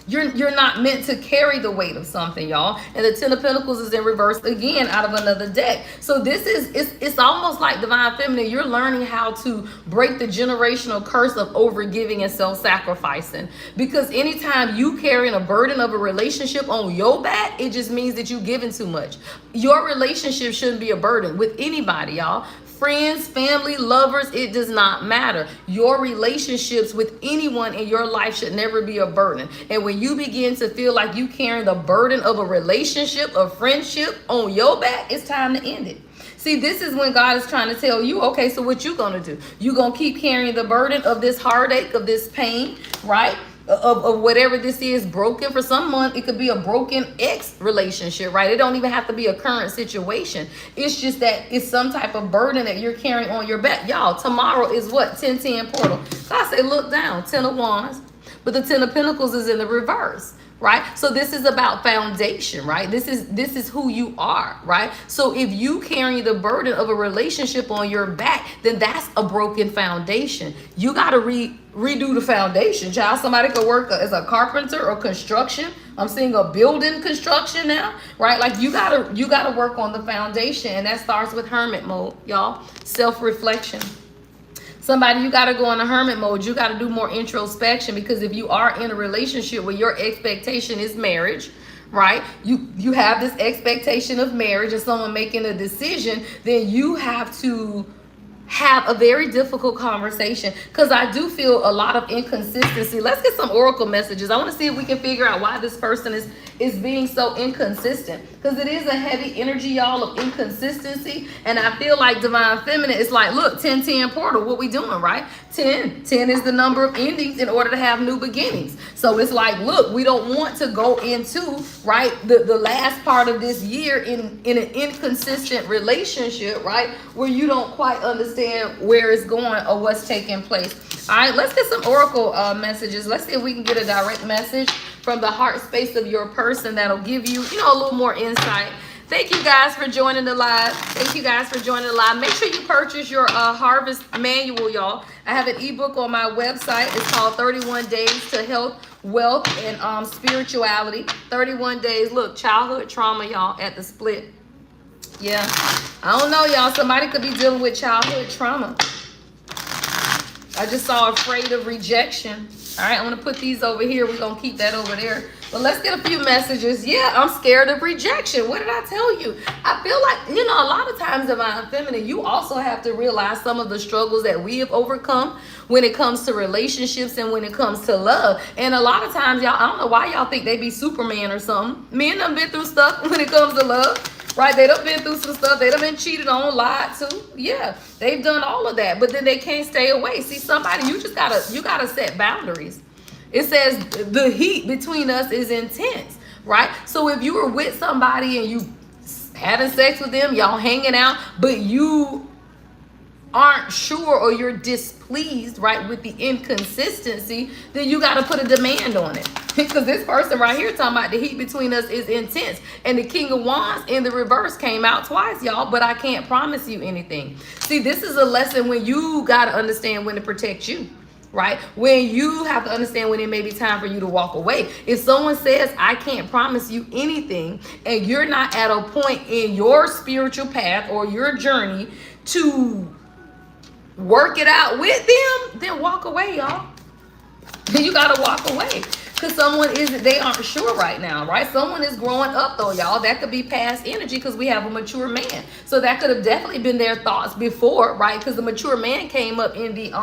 You're not meant to carry the weight of something, y'all. And the 10 of Pentacles is in reverse again out of another deck. So this is, it's almost like divine feminine. You're learning how to break the generational curse of overgiving and self-sacrificing. Because anytime you carrying a burden of a relationship on your back, it just means that you're giving too much. Your relationship shouldn't be a burden with anybody, y'all. Friends, family, lovers, it does not matter. Your relationships with anyone in your life should never be a burden. And when you begin to feel like you carrying the burden of a relationship, a friendship on your back, it's time to end it. See, this is when God is trying to tell you, okay, so what you gonna do? You gonna keep carrying the burden of this heartache, of this pain, right? Of whatever this is broken. For someone, it could be a broken ex relationship, right? It don't even have to be a current situation. It's just that it's some type of burden that you're carrying on your back. Y'all, tomorrow is what? 10-10 portal. So I say, look down, 10 of Wands. But the 10 of Pentacles is in the reverse. right? So this is about foundation, right? This is who you are, right? So if you carry the burden of a relationship on your back, then that's a broken foundation. You got to redo the foundation, child. Somebody could work as a carpenter or construction. I'm seeing a building construction now, right? Like you gotta work on the foundation, and that starts with hermit mode, y'all. Self-reflection. Somebody, you got to go in a hermit mode. You got to do more introspection, because if you are in a relationship where your expectation is marriage, right? You have this expectation of marriage and someone making a decision, then you have to have a very difficult conversation, because I do feel a lot of inconsistency. Let's get some oracle messages. I want to see if we can figure out why this person is being so inconsistent, because it is a heavy energy, y'all, of inconsistency. And I feel like divine feminine is like, look, 10-10 portal, what we doing, right? 10 is the number of endings in order to have new beginnings. So it's like, look, we don't want to go into, right, the last part of this year in an inconsistent relationship, right, where you don't quite understand where it's going or what's taking place. All right, let's get some oracle messages. Let's see if we can get a direct message from the heart space of your person that'll give you, a little more insight. Thank you guys for joining the live. Thank you guys for joining the live. Make sure you purchase your harvest manual, y'all. I have an ebook on my website. It's called 31 Days to Health, Wealth, and Spirituality. 31 days. Look, childhood trauma, y'all, at the split. Yeah, I don't know, y'all. Somebody could be dealing with childhood trauma. I just saw afraid of rejection. All right, I'm going to put these over here. We're going to keep that over there. But let's get a few messages. Yeah, I'm scared of rejection. What did I tell you? I feel like, a lot of times, divine feminine, you also have to realize some of the struggles that we have overcome when it comes to relationships and when it comes to love. And a lot of times, y'all, I don't know why y'all think they be Superman or something. Men done been through stuff when it comes to love. Right, they done been through some stuff. They done been cheated on, lied to. Yeah, they've done all of that, but then they can't stay away. See, somebody, you gotta set boundaries. It says the heat between us is intense, right? So if you were with somebody and you having sex with them, y'all hanging out, but you aren't sure or you're displeased, right, with the inconsistency, then you got to put a demand on it. Because this person right here talking about the heat between us is intense. And the King of Wands in the reverse came out twice, y'all, but I can't promise you anything. See, this is a lesson when you got to understand when to protect you, right? When you have to understand when it may be time for you to walk away. If someone says, I can't promise you anything, and you're not at a point in your spiritual path or your journey to work it out with them, then walk away, y'all. Then you gotta walk away, because they aren't sure right now, right? Someone is growing up though, y'all. That could be past energy, because we have a mature man. So that could have definitely been their thoughts before, right? Because the mature man came up in the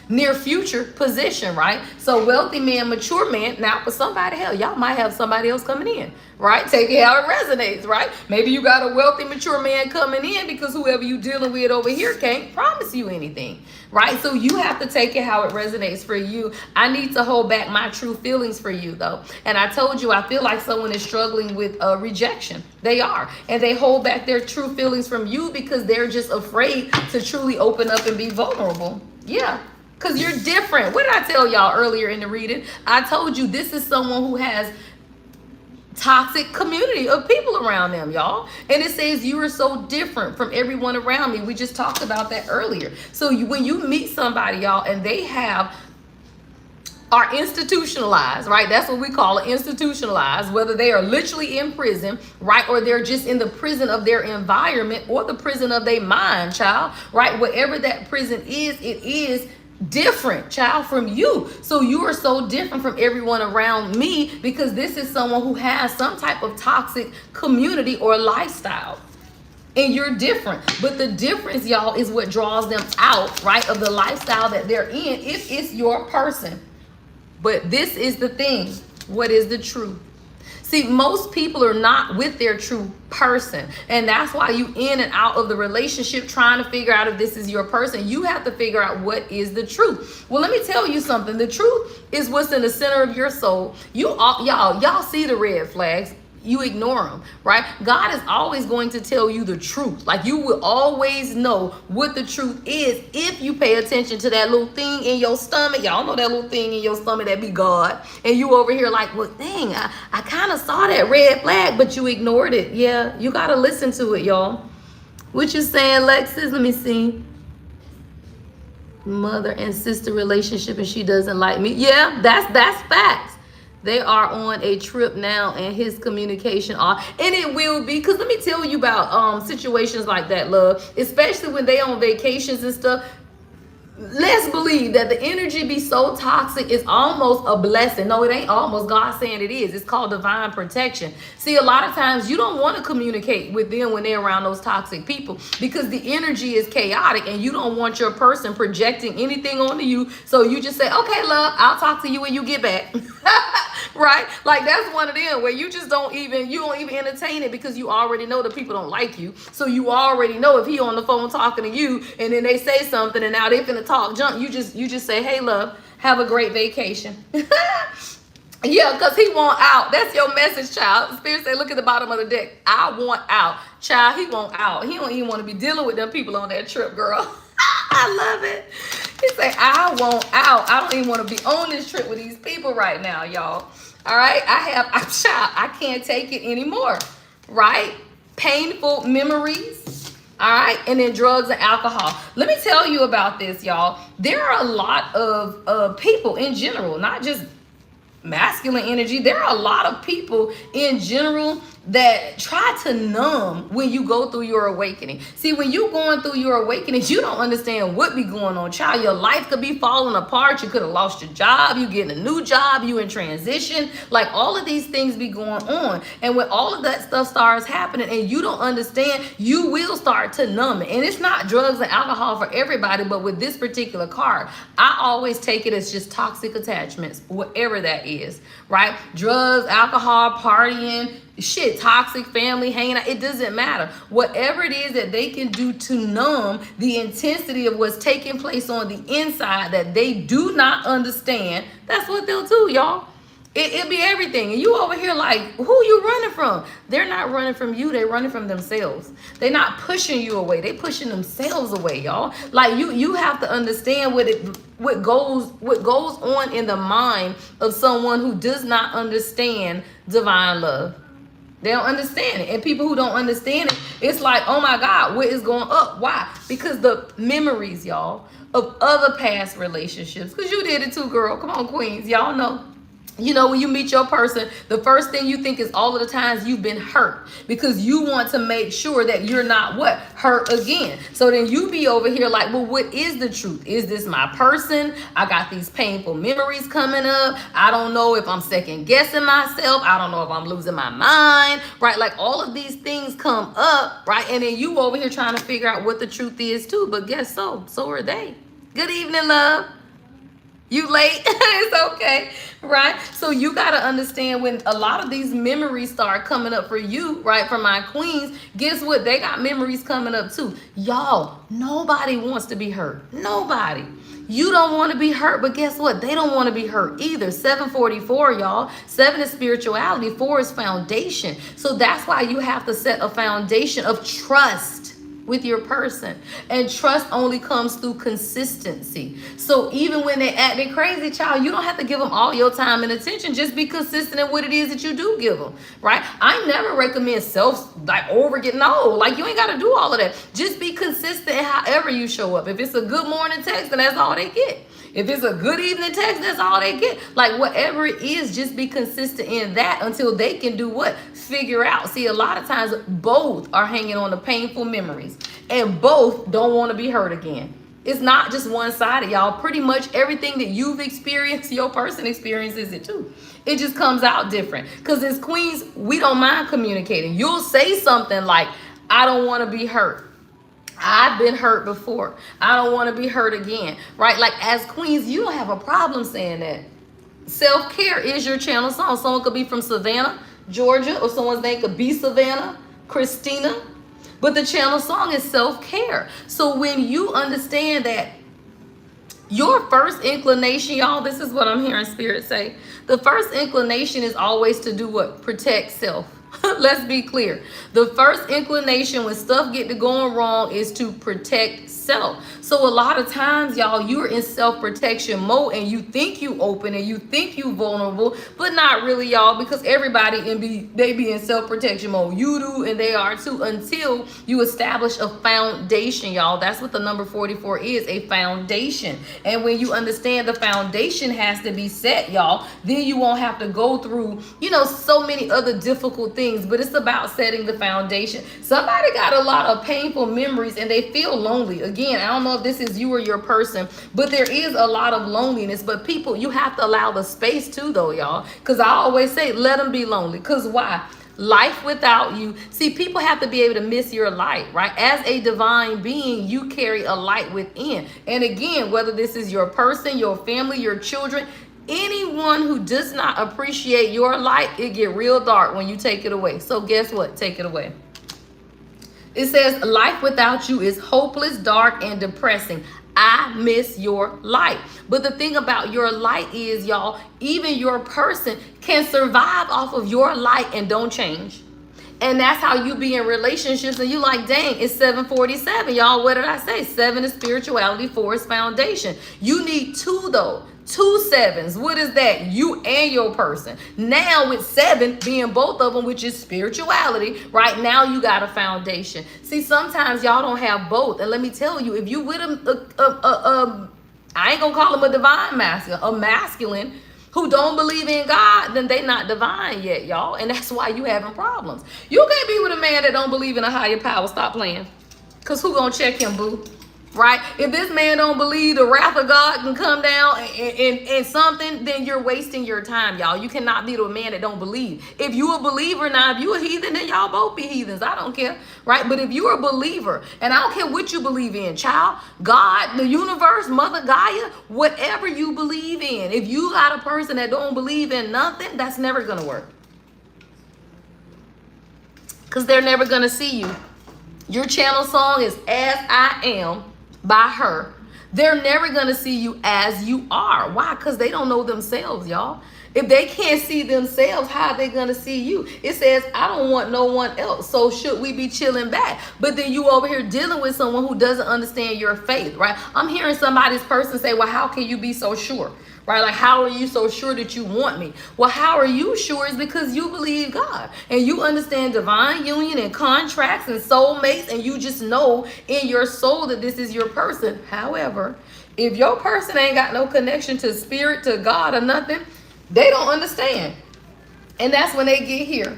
near future position, right? So wealthy man, mature man. Now for somebody, hell, y'all might have somebody else coming in, right? Take it how it resonates, right? Maybe you got a wealthy, mature man coming in, because whoever you dealing with over here can't promise you anything, right? So you have to take it how it resonates for you. I need to hold back my true feelings for you though. And I told you, I feel like someone is struggling with rejection. They are. And they hold back their true feelings from you because they're just afraid to truly open up and be vulnerable. Yeah. Because you're different. What did I tell y'all earlier in the reading? I told you this is someone who has toxic community of people around them, y'all. And it says you are so different from everyone around me. We just talked about that earlier. So when you meet somebody, y'all, and they are institutionalized, right? That's what we call it, institutionalized, whether they are literally in prison, right? Or they're just in the prison of their environment or the prison of their mind, child, right? Whatever that prison is, it is different, child, from you. So you are so different from everyone around me, because this is someone who has some type of toxic community or lifestyle. And you're different. But the difference, y'all, is what draws them out, right, of the lifestyle that they're in, if it's your person. But this is the thing. What is the truth? See, most people are not with their true person. And that's why you in and out of the relationship trying to figure out if this is your person. You have to figure out what is the truth. Well, let me tell you something. The truth is what's in the center of your soul. Y'all see the red flags. you ignore them, right? God is always going to tell you the truth. Like, you will always know what the truth is if you pay attention to that little thing in your stomach. Y'all know that little thing in your stomach that be God. And you over here like, well, dang, I kind of saw that red flag, but you ignored it. Yeah, you got to listen to it, y'all. What you saying, Lexus? Let me see. Mother and sister relationship and she doesn't like me. Yeah, that's facts. They are on a trip now, and his communication and it will be, because let me tell you about situations like that, love, especially when they on vacations and stuff. Let's believe that the energy be so toxic, it's almost a blessing. No, it ain't almost. God saying it is. It's called divine protection. See, a lot of times you don't want to communicate with them when they're around those toxic people, because the energy is chaotic and you don't want your person projecting anything onto you. So you just say, okay, love, I'll talk to you when you get back. Right? Like, that's one of them where you just don't even entertain it, because you already know the people don't like you. So you already know if he on the phone talking to you and then they say something and now they finna talk junk, you just say, hey, love, have a great vacation. Yeah, because he want out. That's your message, child. Spirit say, look at the bottom of the deck. I want out. Child, he want out. He don't even want to be dealing with them people on that trip, girl. I love it. He say, I want out. I don't even want to be on this trip with these people right now, y'all. All right? I can't take it anymore. Right? Painful memories. All right? And then drugs and alcohol. Let me tell you about this, y'all. There are a lot of people in general, not just masculine energy. There are a lot of people in general that try to numb when you go through your awakening. See, when you going through your awakening, you don't understand what be going on, child. Your life could be falling apart. You could have lost your job. You getting a new job. You in transition. Like, all of these things be going on. And when all of that stuff starts happening and you don't understand, you will start to numb it. And it's not drugs and alcohol for everybody, but with this particular card, I always take it as just toxic attachments, whatever that is, right? Drugs, alcohol, partying, shit, toxic family, hanging out, it doesn't matter. Whatever it is that they can do to numb the intensity of what's taking place on the inside that they do not understand, that's what they'll do, y'all. It'll be everything. And you over here like, who you running from? They're not running from you. They're running from themselves. They're not pushing you away. They're pushing themselves away, y'all. Like, you have to understand what goes on in the mind of someone who does not understand divine love. They don't understand it. And people who don't understand it, it's like, oh my God, what is going up? Why? Because the memories, y'all, of other past relationships. Because you did it too, girl. Come on, queens. Y'all know. You know, when you meet your person, the first thing you think is all of the times you've been hurt, because you want to make sure that you're not hurt again. So then you be over here like, well, what is the truth? Is this my person? I got these painful memories coming up. I don't know if I'm second guessing myself. I don't know if I'm losing my mind, right? Like, all of these things come up, right? And then you over here trying to figure out what the truth is too. But guess so are they. Good evening, love. You late? It's okay, right? So you got to understand, when a lot of these memories start coming up for you, right, for my queens, guess what? They got memories coming up too. Y'all, nobody wants to be hurt. Nobody. You don't want to be hurt, but guess what? They don't want to be hurt either. 744, y'all. 7 is spirituality. 4 is foundation. So that's why you have to set a foundation of trust with your person. And trust only comes through consistency. So even when they're acting crazy, child, you don't have to give them all your time and attention. Just be consistent in what it is that you do give them, right? I never recommend like, you ain't got to do all of that. Just be consistent in however you show up. If it's a good morning text, then that's all they get. If it's a good evening text, that's all they get. Like, whatever it is, just be consistent in that until they can do what? Figure out. See, a lot of times both are hanging on the painful memories, and both don't want to be hurt again. It's not just one-sided, y'all. Pretty much everything that you've experienced, your person experiences it too. It just comes out different. Because as queens, we don't mind communicating. You'll say something like, I don't want to be hurt. I've been hurt before. I don't want to be hurt again, right? Like, as queens, you don't have a problem saying that. Self-care is your channel song. Someone could be from Savannah, Georgia, or someone's name could be Savannah, Christina. But the channel song is self-care. So when you understand that your first inclination, y'all, this is what I'm hearing Spirit say. The first inclination is always to do what? Protect self. Let's be clear. The first inclination when stuff get to going wrong is to protect self. So a lot of times, y'all, you're in self-protection mode and you think you open and you think you vulnerable, but not really, y'all, because everybody they be in self-protection mode. You do and they are too, until you establish a foundation, y'all. That's what the number 44 is, a foundation. And when you understand the foundation has to be set, y'all, then you won't have to go through, so many other difficult things. But it's about setting the foundation. Somebody got a lot of painful memories and they feel lonely. Again, I don't know if this is you or your person, but there is a lot of loneliness. But people, you have to allow the space too, though, y'all. Because I always say, let them be lonely. Because why? Life without you. See, people have to be able to miss your light, right? As a divine being, you carry a light within. And again, whether this is your person, your family, your children, anyone who does not appreciate your light, it get real dark when you take it away. So guess what? Take it away. It says life without you is hopeless, dark, and depressing. I miss your light. But the thing about your light is, y'all, even your person can survive off of your light and don't change. And that's how you be in relationships and you like, dang, it's 747. Y'all, what did I say? 7 is spirituality, 4 is foundation. You need 2 though. 2 sevens. What is that? You and your person. Now with 7 being both of them, which is spirituality, right? Now you got a foundation. See, sometimes y'all don't have both. And let me tell you, if you with I ain't gonna call him a divine masculine, a masculine who don't believe in God, then they not divine yet, y'all. And that's why you having problems. You can't be with a man that don't believe in a higher power. Stop playing. Because who gonna check him, boo? Right? If this man don't believe the wrath of God can come down and something, then you're wasting your time, y'all. You cannot be with a man that don't believe. If you a believer, now if you a heathen, then y'all both be heathens. I don't care. Right? But if you're a believer, and I don't care what you believe in, child, God, the universe, Mother Gaia, whatever you believe in, if you got a person that don't believe in nothing, that's never going to work. Because they're never going to see you. Your channel song is As I Am by her. They're never going to see you as you are. Why? Because they don't know themselves, y'all. If they can't see themselves, how are they going to see you? It says, I don't want no one else. So should we be chilling back? But then you over here dealing with someone who doesn't understand your faith, right? I'm hearing somebody's person say, well, how can you be so sure? Right? Like, how are you so sure that you want me? Well, how are you sure? Is because you believe God and you understand divine union and contracts and soulmates, and you just know in your soul that this is your person. However, if your person ain't got no connection to spirit, to God or nothing, they don't understand. And that's when they get here.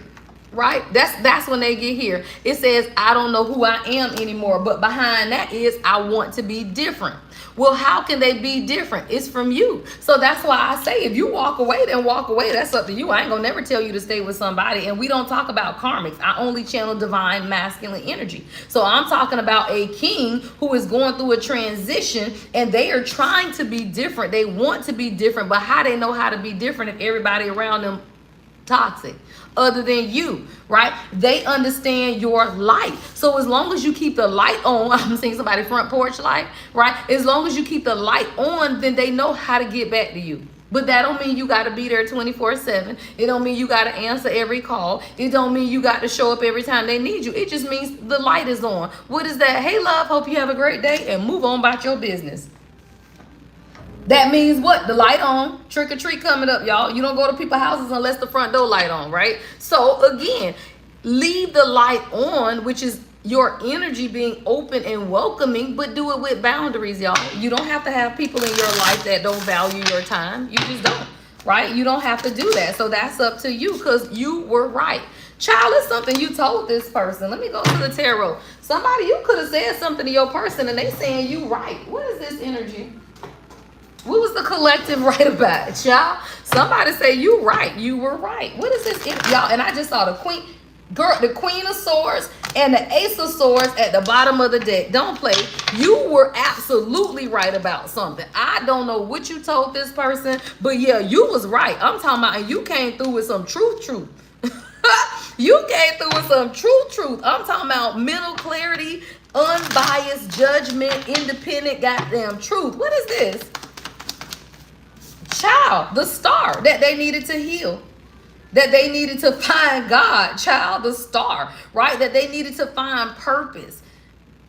Right? That's when they get here. It says, I don't know who I am anymore. But behind that is, I want to be different. Well, how can they be different? It's from you. So that's why I say, if you walk away, then walk away. That's up to you. I ain't gonna never tell you to stay with somebody. And we don't talk about karmics. I only channel divine masculine energy. So I'm talking about a king who is going through a transition and they are trying to be different. They want to be different, but how they know how to be different if everybody around them toxic other than you, right? They understand your light. So as long as you keep the light on, I'm seeing somebody front porch light, right? As long as you keep the light on, then they know how to get back to you. But that don't mean you got to be there 24/7. It don't mean you got to answer every call. It don't mean you got to show up every time they need you. It just means the light is on. What is that? Hey, love, hope you have a great day, and move on about your business. That means what? The light on. Trick or treat coming up, y'all. You don't go to people's houses unless the front door light on, right? So again, leave the light on, which is your energy being open and welcoming, but do it with boundaries, y'all. You don't have to have people in your life that don't value your time. You just don't, right? You don't have to do that. So that's up to you, because you were right. Child, it's something you told this person. Let me go to the tarot. Somebody, you could have said something to your person and they saying you right. What is this energy? What was the collective right about, y'all? Somebody say you right. You were right. What is this, y'all? And I just saw the queen, girl, the Queen of Swords and the Ace of Swords at the bottom of the deck. Don't play. You were absolutely right about something. I don't know what you told this person, but yeah, you was right. I'm talking about, and you came through with some truth. You came through with some truth. I'm talking about mental clarity, unbiased judgment, independent goddamn truth. What is this? Child, the star that they needed to heal. That they needed to find God, child, the star, right? That they needed to find purpose.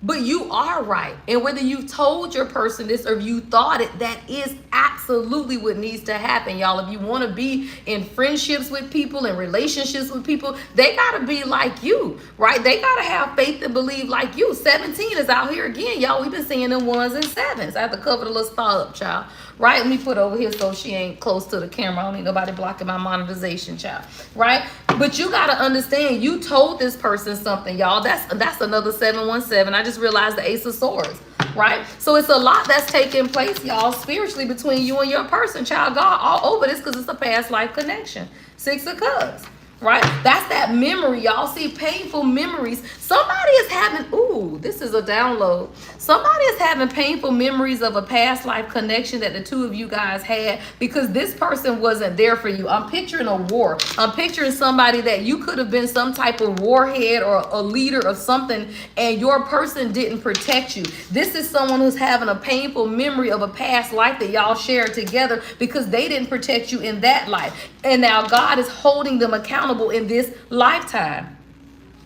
But you are right. And whether you told your person this or you thought it, that is absolutely what needs to happen, y'all. If you want to be in friendships with people and relationships with people, they got to be like you, right? They got to have faith and believe like you. 17 is out here again, y'all. We've been seeing them 1s and 7s. I have to cover the little star up, child. Right? Let me put it over here so she ain't close to the camera. I don't need nobody blocking my monetization, child. Right? But you got to understand, you told this person something, y'all. That's another 717. I just realized the Ace of Swords. Right? So it's a lot that's taking place, y'all, spiritually between you and your person, child. God all over this because it's a past life connection. 6 of Cups. Right? That's that memory, y'all. See, painful memories. Somebody is having, ooh, this is a download. Somebody is having painful memories of a past life connection that the two of you guys had because this person wasn't there for you. I'm picturing a war. I'm picturing somebody that you could have been some type of warhead or a leader of something and your person didn't protect you. This is someone who's having a painful memory of a past life that y'all shared together because they didn't protect you in that life. And now God is holding them accountable in this lifetime.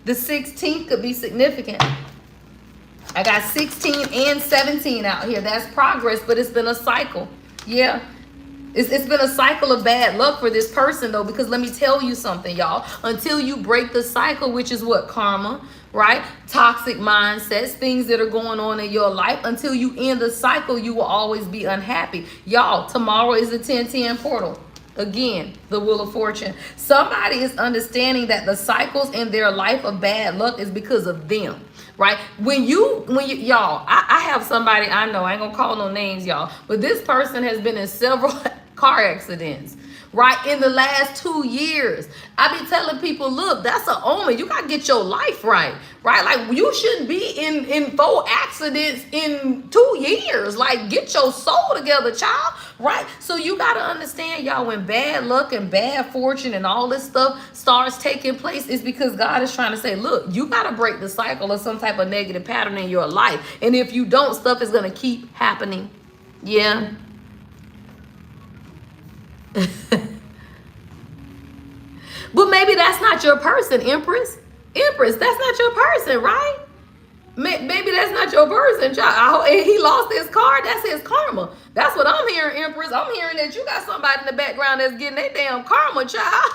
The 16th could be significant. I got 16 and 17 out here. That's progress, but it's been a cycle. Yeah. It's been a cycle of bad luck for this person, though, because let me tell you something, y'all. Until you break the cycle, which is what? Karma, right? Toxic mindsets, things that are going on in your life. Until you end the cycle, you will always be unhappy. Y'all, tomorrow is the 1010 portal. Again, the Wheel of Fortune. Somebody is understanding that the cycles in their life of bad luck is because of them, right? When you y'all, I have somebody I know, I ain't gonna call no names, y'all, but this person has been in several car accidents, right, in the last 2 years. I be telling people, look, that's an omen. You gotta get your life right, right? Like, you shouldn't be in 4 accidents in 2 years. Like, get your soul together, child, right? So you gotta understand, y'all, when bad luck and bad fortune and all this stuff starts taking place, it's because God is trying to say, look, you gotta break the cycle of some type of negative pattern in your life. And if you don't, stuff is gonna keep happening. Yeah. But maybe that's not your person, Empress. Empress, that's not your person, right? Maybe that's not your person, child. He lost his car. That's his karma. That's what I'm hearing, Empress. I'm hearing that you got somebody in the background that's getting their damn karma, child.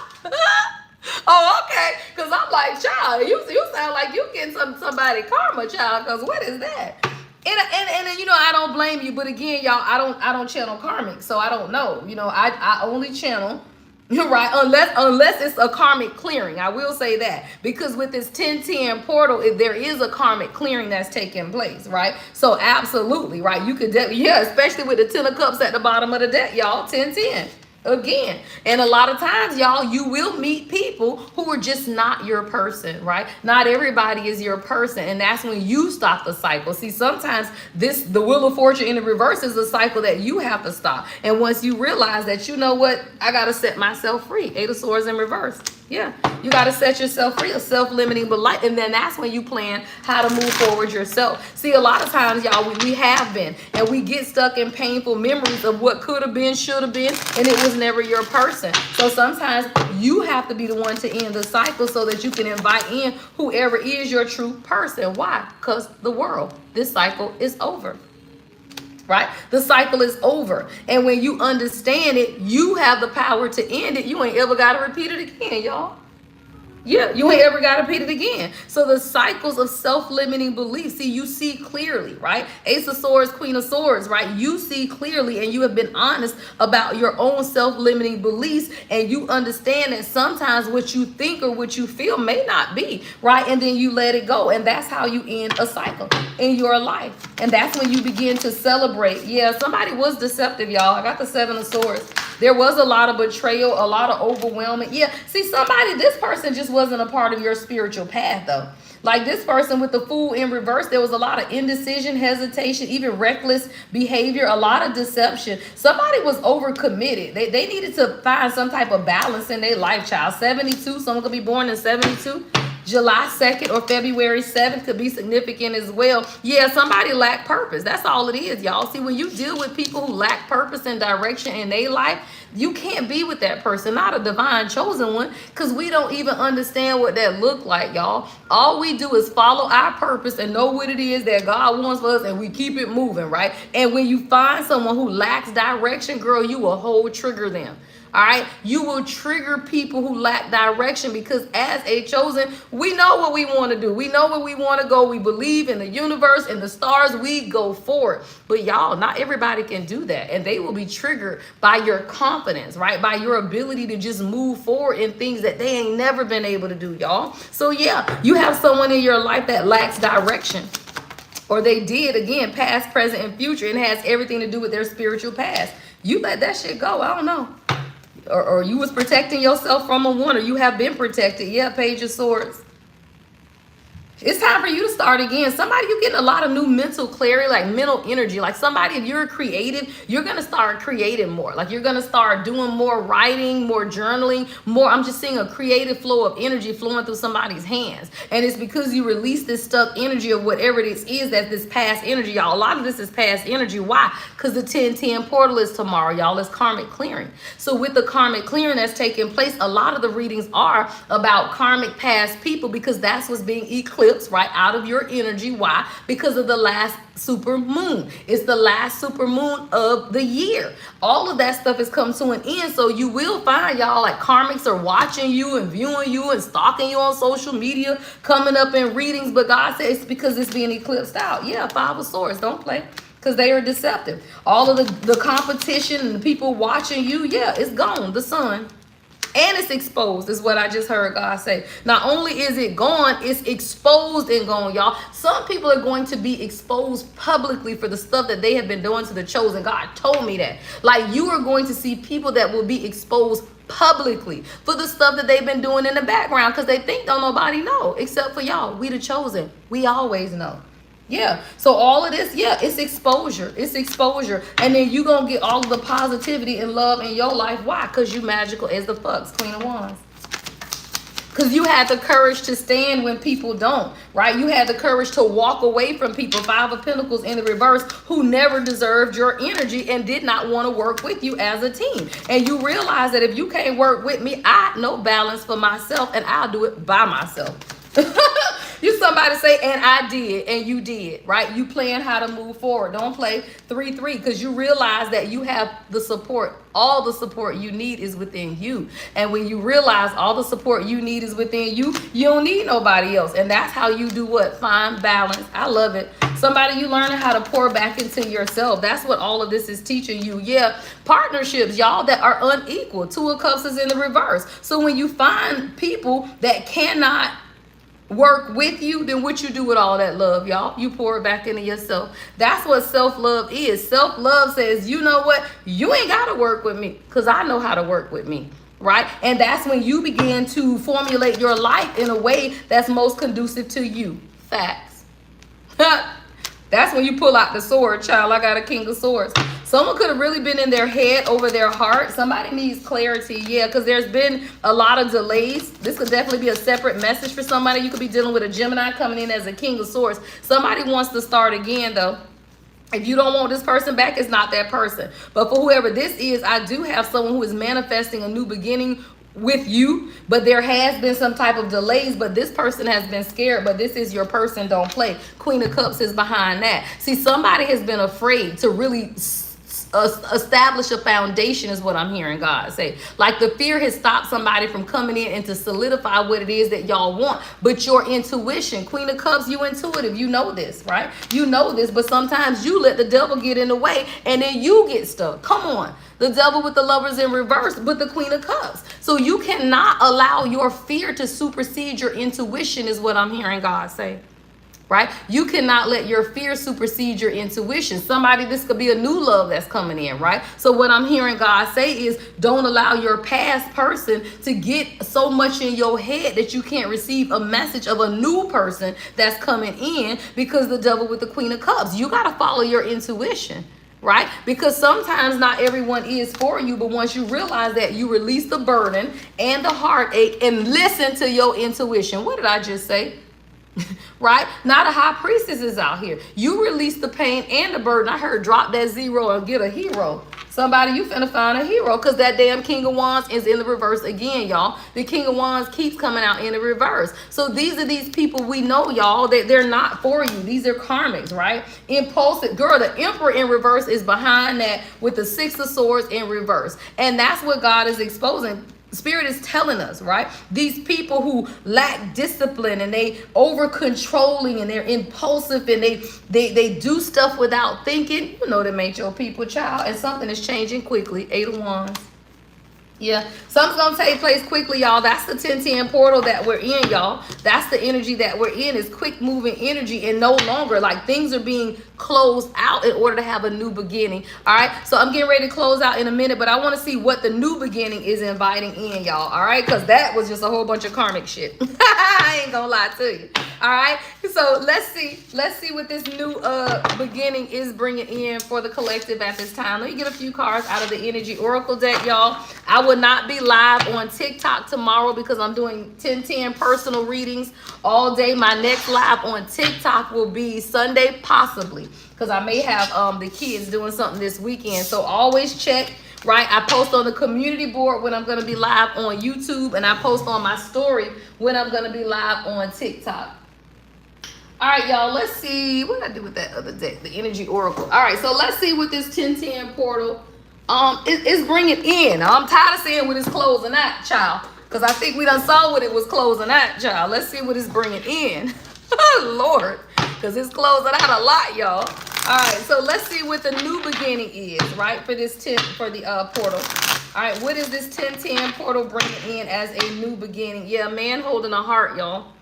Oh, okay. Because I'm like, child, you sound like you getting somebody karma, child. Because what is that? And you know, I don't blame you, but again, y'all, I don't channel karmic, so I don't know. You know, I only channel, right, unless it's a karmic clearing. I will say that, because with this 1010 portal, there is a karmic clearing that's taking place, right? So absolutely, right, you could yeah, especially with the 10 of cups at the bottom of the deck, y'all. 1010 again. And a lot of times, y'all, you will meet people who are just not your person, right? Not everybody is your person, and that's when you stop the cycle. See, sometimes the Wheel of Fortune in the reverse is a cycle that you have to stop. And once you realize that, you know what, I gotta set myself free. 8 of Swords in reverse. Yeah, you got to set yourself free, a self-limiting belief, and then that's when you plan how to move forward yourself. See, a lot of times, y'all, we have been, and we get stuck in painful memories of what could have been, should have been, and it was never your person. So sometimes you have to be the one to end the cycle so that you can invite in whoever is your true person. Why? Because the world, this cycle is over. Right? The cycle is over. And when you understand it, you have the power to end it. You ain't ever got to repeat it again, y'all. Yeah, you ain't ever got to repeat it again. So the cycles of self-limiting beliefs, see, you see clearly, right? Ace of Swords, Queen of Swords, right? You see clearly, and you have been honest about your own self-limiting beliefs, and you understand that sometimes what you think or what you feel may not be, right? And then you let it go, and that's how you end a cycle in your life. And that's when you begin to celebrate. Yeah, somebody was deceptive, y'all. I got the 7 of Swords. There was a lot of betrayal, a lot of overwhelming. Yeah, see, this person just wasn't a part of your spiritual path, though. Like this person with the Fool in reverse, there was a lot of indecision, hesitation, even reckless behavior, a lot of deception. Somebody was overcommitted. They needed to find some type of balance in their life, child. 72, someone could be born in 72. July 2nd or February 7th could be significant as well. Yeah, somebody lack purpose. That's all it is, y'all. See, when you deal with people who lack purpose and direction in their life, you can't be with that person, not a divine chosen one, because we don't even understand what that look like, y'all. All we do is follow our purpose and know what it is that God wants for us, and we keep it moving, right? And when you find someone who lacks direction, girl, you will whole trigger them. All right, you will trigger people who lack direction, because as a chosen, we know what we want to do. We know where we want to go. We believe in the universe and the stars. We go for it. But y'all, not everybody can do that. And they will be triggered by your confidence, right? By your ability to just move forward in things that they ain't never been able to do, y'all. So yeah, you have someone in your life that lacks direction. Or they did, again, past, present, and future. And it has everything to do with their spiritual past. You let that shit go. I don't know. Or you was protecting yourself from a one, or you have been protected. Yeah, Page of Swords. It's time for you to start again. Somebody, you're getting a lot of new mental clarity, like mental energy. Like somebody, if you're creative, you're going to start creating more. Like you're going to start doing more writing, more journaling, more. I'm just seeing a creative flow of energy flowing through somebody's hands. And it's because you release this stuck energy of whatever it is that this past energy, y'all. A lot of this is past energy. Why? Because the 10-10 portal is tomorrow, y'all. It's karmic clearing. So with the karmic clearing that's taking place, a lot of the readings are about karmic past people, because that's what's being eclipsed right out of your energy. Why? Because of the last super moon. It's the last super moon of the year. All of that stuff has come to an end. So you will find, y'all, like karmics are watching you and viewing you and stalking you on social media, coming up in readings. But God says it's because it's being eclipsed out. Yeah, 5 of Swords. Don't play. Because they are deceptive. All of the competition and the people watching you, yeah, it's gone. The sun. And it's exposed, is what I just heard God say. Not only is it gone, it's exposed and gone, y'all. Some people are going to be exposed publicly for the stuff that they have been doing to the chosen. God told me that. Like, you are going to see people that will be exposed publicly for the stuff that they've been doing in the background, because they think don't nobody know except for y'all. We the chosen. We always know. Yeah, so all of this, yeah, it's exposure. It's exposure. And then you going to get all of the positivity and love in your life. Why? Because you magical as the fucks, Queen of Wands. Because you had the courage to stand when people don't, right? You had the courage to walk away from people, 5 of Pentacles in the reverse, who never deserved your energy and did not want to work with you as a team. And you realize that if you can't work with me, I know balance for myself, and I'll do it by myself. You somebody say, and I did, and you did, right? You plan how to move forward. Don't play 3-3, because you realize that you have the support. All the support you need is within you. And when you realize all the support you need is within you, you don't need nobody else. And that's how you do what? Find balance. I love it. Somebody, you learning how to pour back into yourself. That's what all of this is teaching you. Yeah, partnerships, y'all, that are unequal. 2 of Cups is in the reverse. So when you find people that cannot work with you, then what you do with all that love, y'all? You pour it back into yourself. That's what self-love is. Self-love says, you know what? You ain't got to work with me, because I know how to work with me, right? And that's when you begin to formulate your life in a way that's most conducive to you. Facts. That's when you pull out the sword, child. I got a King of Swords. Someone could have really been in their head over their heart. Somebody needs clarity, yeah, because there's been a lot of delays. This could definitely be a separate message for somebody. You could be dealing with a Gemini coming in as a King of Swords. Somebody wants to start again, though. If you don't want this person back, it's not that person. But for whoever this is, I do have someone who is manifesting a new beginning with you, but there has been some type of delays, but this person has been scared. But this is your person. Don't play. Queen of Cups is behind that. See, somebody has been afraid to really establish a foundation, is what I'm hearing God say. Like the fear has stopped somebody from coming in and to solidify what it is that y'all want. But your intuition, Queen of Cups, you intuitive, you know this, right? You know this, but sometimes you let the devil get in the way and then you get stuck. Come on. The devil with the Lovers in reverse, but the Queen of Cups. So you cannot allow your fear to supersede your intuition, is what I'm hearing God say. Right? You cannot let your fear supersede your intuition. Somebody, this could be a new love that's coming in, right? So what I'm hearing God say is, don't allow your past person to get so much in your head that you can't receive a message of a new person that's coming in, because the devil with the Queen of Cups. You got to follow your intuition. right? Because sometimes not everyone is for you, but once you realize that, you release the burden and the heartache and listen to your intuition. What did I just say? Right? Not a high priestess is out here. You release the pain and the burden. I heard drop that zero and get a hero. Somebody, you finna find a hero, because that damn King of Wands is in the reverse again, y'all. The King of Wands keeps coming out in the reverse. So these are these people we know, y'all, that they're not for you. These are karmics, right? Impulsive. Girl, the Emperor in reverse is behind that with the Six of Swords in reverse. And that's what God is exposing. Spirit is telling us, right? These people who lack discipline and they over controlling and they're impulsive and they do stuff without thinking. You know them ain't your people, child. And something is changing quickly. 8 of Wands. Yeah, something's gonna take place quickly, y'all. That's the 1010 portal that we're in, y'all. That's the energy that we're in, is quick moving energy, and no longer like things are being closed out in order to have a new beginning. All right, so I'm getting ready to close out in a minute, but I want to see what the new beginning is inviting in, y'all. All right, because that was just a whole bunch of karmic shit. I ain't gonna lie to you. All right, so let's see what this new beginning is bringing in for the collective at this time. Let me get a few cards out of the energy oracle deck, y'all. I will not be live on TikTok tomorrow because I'm doing 1010 personal readings all day. My next live on TikTok will be Sunday, possibly, because I may have the kids doing something this weekend. So always check, right? I post on the community board when I'm going to be live on YouTube, and I post on my story when I'm going to be live on TikTok. All right, y'all, let's see. What did I do with that other deck? The energy oracle. All right, so let's see what this 1010 portal it's bringing in. I'm tired of seeing what it's closing out, child, because I think we done saw what it was closing out, child. Let's see what it's bringing in. Lord, because it's closing out a lot, y'all. All right, so let's see what the new beginning is, right, for this portal. All right, what is this 1010 portal bringing in as a new beginning? Yeah, man holding a heart, y'all.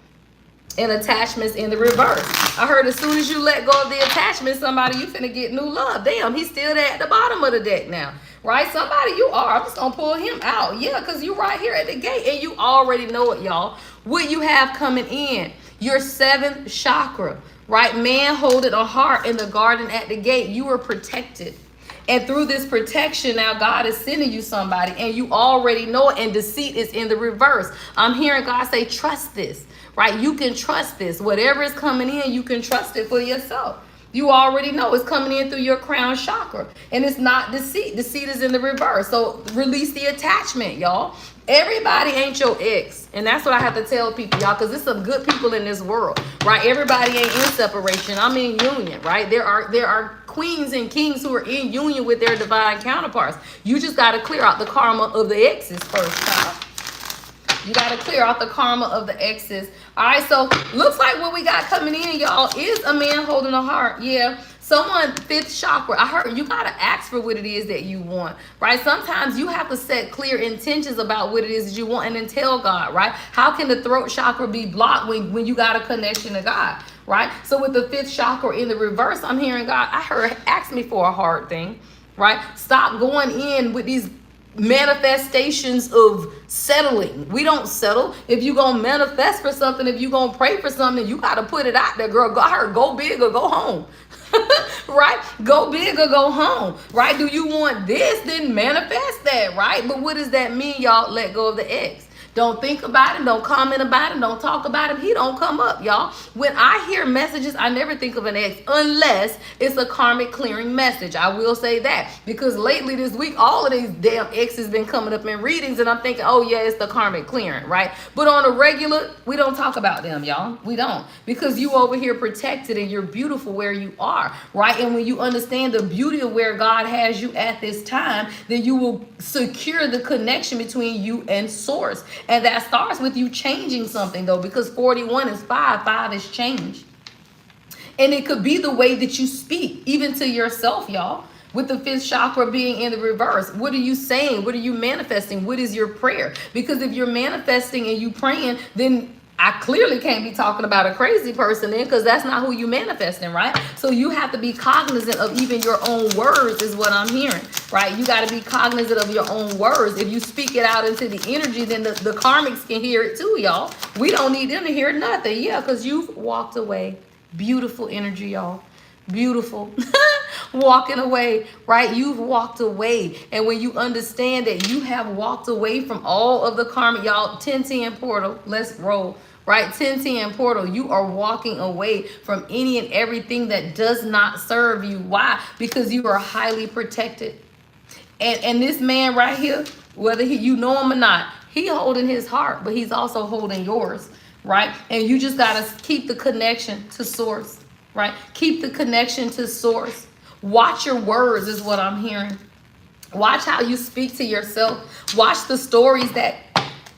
And attachments in the reverse. I heard as soon as you let go of the attachment, somebody, you finna get new love. Damn, he's still there at the bottom of the deck now, right? Somebody you are. I'm just gonna pull him out. Yeah, because you right here at the gate, and you already know it, y'all. What you have coming in, your 7th chakra, right? Man holding a heart in the garden at the gate. You are protected. And through this protection, now God is sending you somebody, and you already know it, and deceit is in the reverse. I'm hearing God say, trust this. Right? You can trust this. Whatever is coming in, you can trust it for yourself. You already know it's coming in through your crown chakra. And it's not deceit. Deceit is in the reverse. So release the attachment, y'all. Everybody ain't your ex. And that's what I have to tell people, y'all, because there's some good people in this world, right? Everybody ain't in separation. I'm in union, right? There are queens and kings who are in union with their divine counterparts. You just got to clear out the karma of the exes first, child. You got to clear out the karma of the exes. All right, so looks like what we got coming in, y'all, is a man holding a heart. Yeah, someone 5th chakra. I heard you got to ask for what it is that you want, right? Sometimes you have to set clear intentions about what it is that you want and then tell God, right? How can the throat chakra be blocked when you got a connection to God, right? So with the 5th chakra in the reverse, I'm hearing God, I heard, ask me for a hard thing, right? Stop going in with these manifestations of settling. We don't settle. If you gonna manifest for something, if you gonna pray for something, you gotta put it out there, girl. Go big or go home. Right? Go big or go home. Right? Do you want this? Then manifest that, right? But what does that mean, y'all? Let go of the ex. Don't think about him. Don't comment about him. Don't talk about him. He don't come up, y'all. When I hear messages, I never think of an ex unless it's a karmic clearing message. I will say that, because lately this week, all of these damn exes been coming up in readings, and I'm thinking, oh yeah, it's the karmic clearing, right? But on a regular, we don't talk about them, y'all. We don't, because you over here protected and you're beautiful where you are, right? And when you understand the beauty of where God has you at this time, then you will secure the connection between you and source. And that starts with you changing something, though, because 41 is 5. 5 is change. And it could be the way that you speak, even to yourself, y'all. With the 5th chakra being in the reverse, what are you saying? What are you manifesting? What is your prayer? Because if you're manifesting and you praying, then I clearly can't be talking about a crazy person then, because that's not who you manifesting, right? So you have to be cognizant of even your own words is what I'm hearing, right? You got to be cognizant of your own words. If you speak it out into the energy, then the karmics can hear it too, y'all. We don't need them to hear nothing. Yeah, because you've walked away. Beautiful energy, y'all. Beautiful. walking away, right? You've walked away. And when you understand that you have walked away from all of the karma, y'all, 1010 portal, let's roll. Right, 1010 portal, you are walking away from any and everything that does not serve you. Why? Because you are highly protected. And this man right here, whether you know him or not, he holding his heart, but he's also holding yours, right? And you just got to keep the connection to source, right? Keep the connection to source. Watch your words is what I'm hearing. Watch how you speak to yourself. Watch the stories that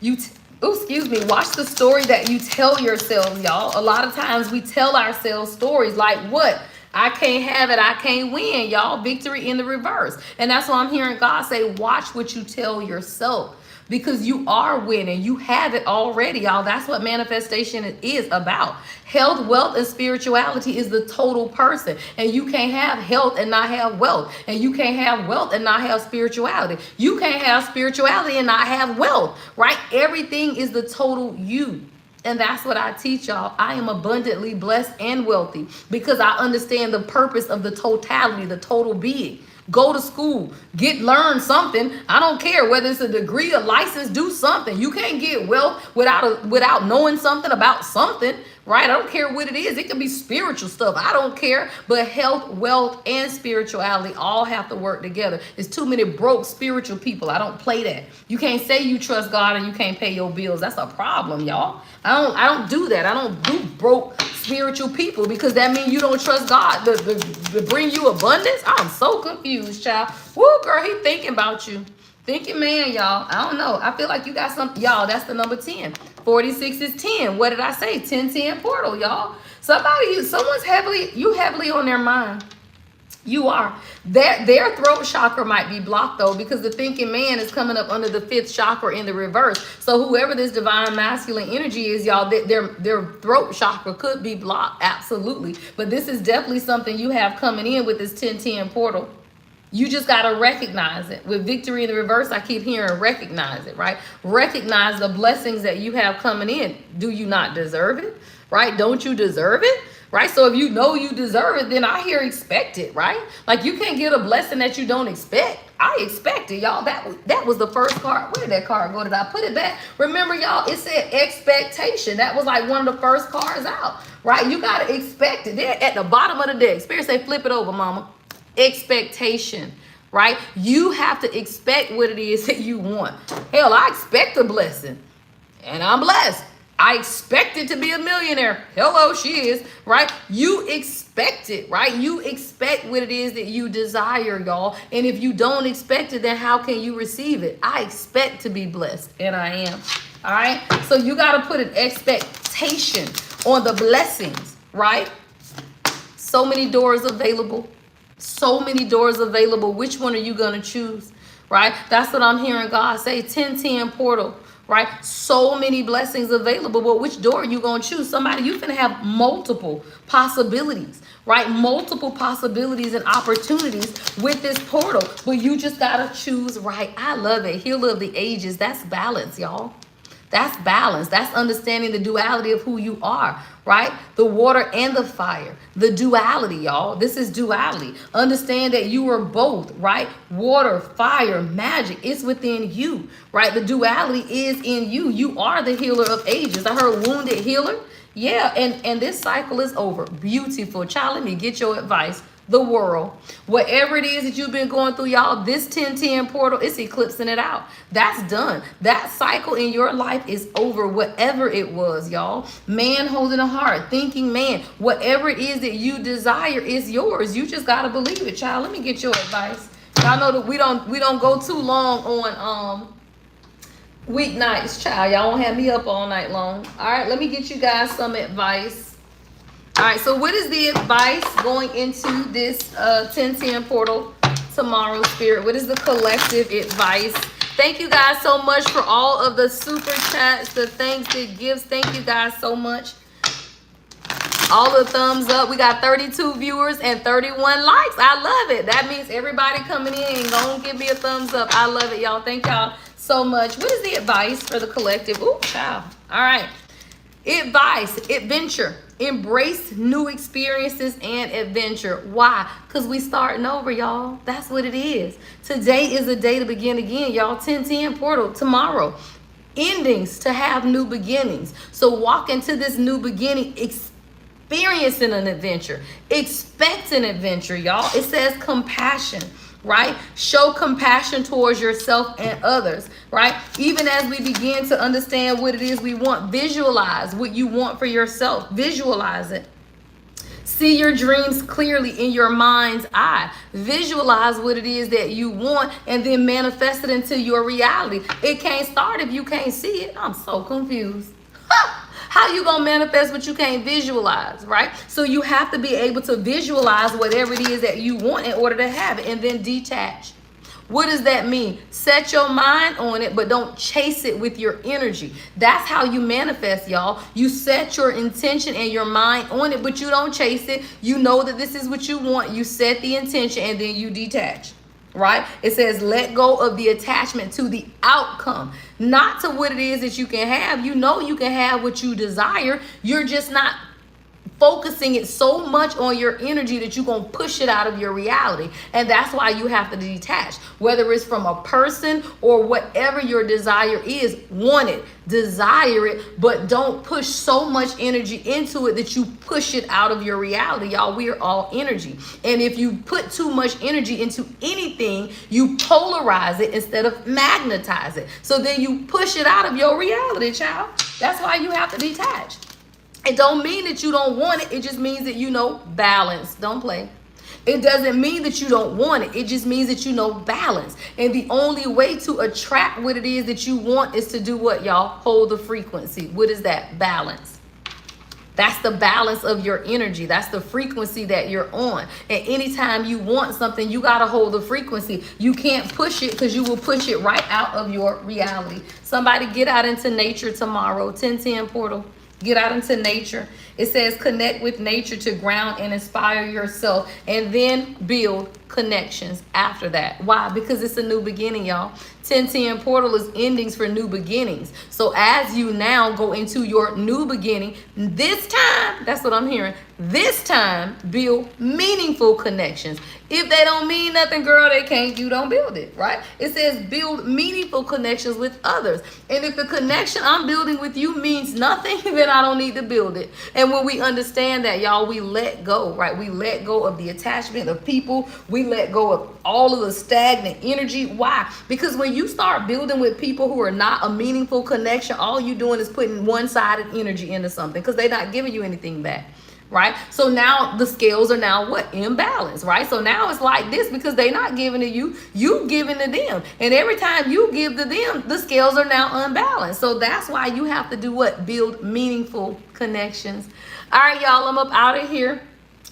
you watch the story that you tell yourself, y'all. A lot of times we tell ourselves stories like, what? I can't have it, I can't win, y'all. Victory in the reverse. And that's why I'm hearing God say, watch what you tell yourself. Because you are winning. You have it already, y'all. That's what manifestation is about. Health, wealth, and spirituality is the total person. And you can't have health and not have wealth. And you can't have wealth and not have spirituality. You can't have spirituality and not have wealth, right? Everything is the total you. And that's what I teach y'all. I am abundantly blessed and wealthy because I understand the purpose of the totality, the total being. Go to school, learn something. I don't care whether it's a degree, a license, do something. You can't get wealth without knowing something about something, right? I don't care what it is. It can be spiritual stuff. I don't care. But health, wealth, and spirituality all have to work together. There's too many broke spiritual people. I don't play that. You can't say you trust God and you can't pay your bills. That's a problem, y'all. I don't do that. I don't do broke spiritual people because that means you don't trust God to bring you abundance. I'm so confused, child. Woo, girl, he thinking about you. Thinking man, y'all. I don't know. I feel like you got some, y'all, that's the number 10. 46 is 10. What did I say? 1010 portal, y'all. Someone's heavily on their mind. You are. Their throat chakra might be blocked though, because the thinking man is coming up under the 5th chakra in the reverse. So whoever this divine masculine energy is, y'all, their throat chakra could be blocked. Absolutely. But this is definitely something you have coming in with this 1010 portal. You just got to recognize it. With victory in the reverse, I keep hearing recognize it, right? Recognize the blessings that you have coming in. Do you not deserve it, right? Don't you deserve it, right? So if you know you deserve it, then I hear expect it, right? Like you can't get a blessing that you don't expect. I expect it, y'all. That was the first card. Where did that card go? Did I put it back? Remember, y'all, it said expectation. That was like one of the first cards out, right? You got to expect it. They're at the bottom of the deck. Spirit say, flip it over, mama. Expectation, right? You have to expect what it is that you want. Hell, I expect a blessing and I'm blessed. I expected to be a millionaire. Hello, she is, right? You expect it, right? You expect what it is that you desire, y'all. And if you don't expect it, then how can you receive it? I expect to be blessed, and I am. All right? So you got to put an expectation on the blessings, right? So many doors available. So many doors available. Which one are you going to choose, right? That's what I'm hearing God say. 1010 portal, right? So many blessings available, but which door are you going to choose? Somebody, you're going to have multiple possibilities, right? Multiple possibilities and opportunities with this portal, but you just got to choose right. I love it. Healer of the ages. That's balance, y'all. That's balance. That's understanding the duality of who you are, right? The water and the fire. The duality, y'all. This is duality. Understand that you are both, right? Water, fire, magic. It's within you, right? The duality is in you. You are the healer of ages. I heard wounded healer. Yeah, and this cycle is over. Beautiful. Child, let me get your advice. The world, whatever it is that you've been going through, y'all, this 1010 portal, it's eclipsing it out. That's done. That cycle in your life is over, whatever it was, y'all. Man holding a heart, thinking man, whatever it is that you desire is yours. You just got to believe it, child. Let me get your advice. Y'all know that we don't go too long on weeknights, child. Y'all won't have me up all night long. All right, let me get you guys some advice. All right, so what is the advice going into this 1010 portal tomorrow, Spirit? What is the collective advice? Thank you guys so much for all of the super chats, the thanks, the gifts. Thank you guys so much. All the thumbs up. We got 32 viewers and 31 likes. I love it. That means everybody coming in, gonna give me a thumbs up. I love it, y'all. Thank y'all so much. What is the advice for the collective? Ooh, child. All right. Advice, adventure. Embrace new experiences and adventure. Why? Because we starting over, y'all. That's what it is. Today is a day to begin again, y'all. 10-10 portal tomorrow. Endings to have new beginnings. So walk into this new beginning, experiencing an adventure. Expect an adventure, y'all. It says compassion. Right? Show compassion towards yourself and others, right? Even as we begin to understand what it is we want, visualize what you want for yourself. Visualize it. See your dreams clearly in your mind's eye. Visualize what it is that you want and then manifest it into your reality. It can't start if you can't see it. I'm so confused. How you gonna manifest what you can't visualize, right? So you have to be able to visualize whatever it is that you want in order to have it, and then detach. What does that mean? Set your mind on it, but don't chase it with your energy. That's how you manifest, y'all. You set your intention and your mind on it, but you don't chase it. You know that this is what you want. You set the intention and then you detach. Right? It says let go of the attachment to the outcome, not to what it is that you can have. You know you can have what you desire. You're just not focusing it so much on your energy that you're going to push it out of your reality. And that's why you have to detach, whether it's from a person or whatever your desire is. Want it, desire it, but don't push so much energy into it that you push it out of your reality. Y'all, we are all energy. And if you put too much energy into anything, you polarize it instead of magnetize it. So then you push it out of your reality, child. That's why you have to detach. It don't mean that you don't want it. It just means that you know balance. Don't play. It doesn't mean that you don't want it. It just means that you know balance. And the only way to attract what it is that you want is to do what, y'all? Hold the frequency. What is that? Balance. That's the balance of your energy. That's the frequency that you're on. And anytime you want something, you got to hold the frequency. You can't push it because you will push it right out of your reality. Somebody get out into nature tomorrow. 10-10 portal. Get out into nature. It says connect with nature to ground and inspire yourself, and then build connections after that. Why? Because it's a new beginning, y'all. 10-10 portal is endings for new beginnings. So as you now go into your new beginning, this time, that's what I'm hearing, this time build meaningful connections. If they don't mean nothing, girl, you don't build it, right? It says build meaningful connections with others. And if the connection I'm building with you means nothing, then I don't need to build it. And when we understand that, y'all, we let go, right? We let go of the attachment of people. We let go of all of the stagnant energy. Why? Because when you start building with people who are not a meaningful connection, all you're doing is putting one-sided energy into something because they're not giving you anything back. Right? So now the scales are now what? Imbalance, right? So now it's like this because they're not giving to you, you giving to them. And every time you give to them, the scales are now unbalanced. So that's why you have to do what? Build meaningful connections. All right, y'all, I'm up out of here.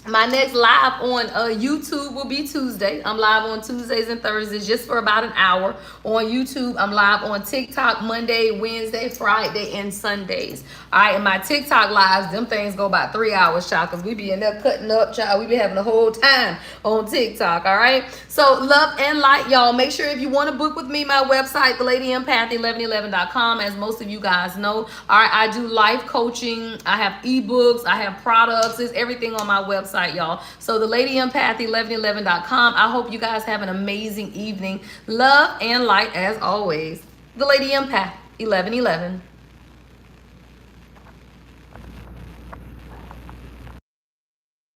My next live on YouTube will be Tuesday. I'm live on Tuesdays and Thursdays just for about an hour on YouTube. I'm live on TikTok Monday, Wednesday, Friday, and Sundays. All right, and my TikTok lives, them things go about 3 hours, child, because we be in there cutting up, child. We be having the whole time on TikTok, all right? So love and light, y'all. Make sure if you want to book with me, my website, thelady1111.com, as most of you guys know. All right, I do life coaching. I have ebooks. I have products. There's everything on my website, y'all. So thelady1111.com. I hope you guys have an amazing evening. Love and light as always. The Lady Empath 1111.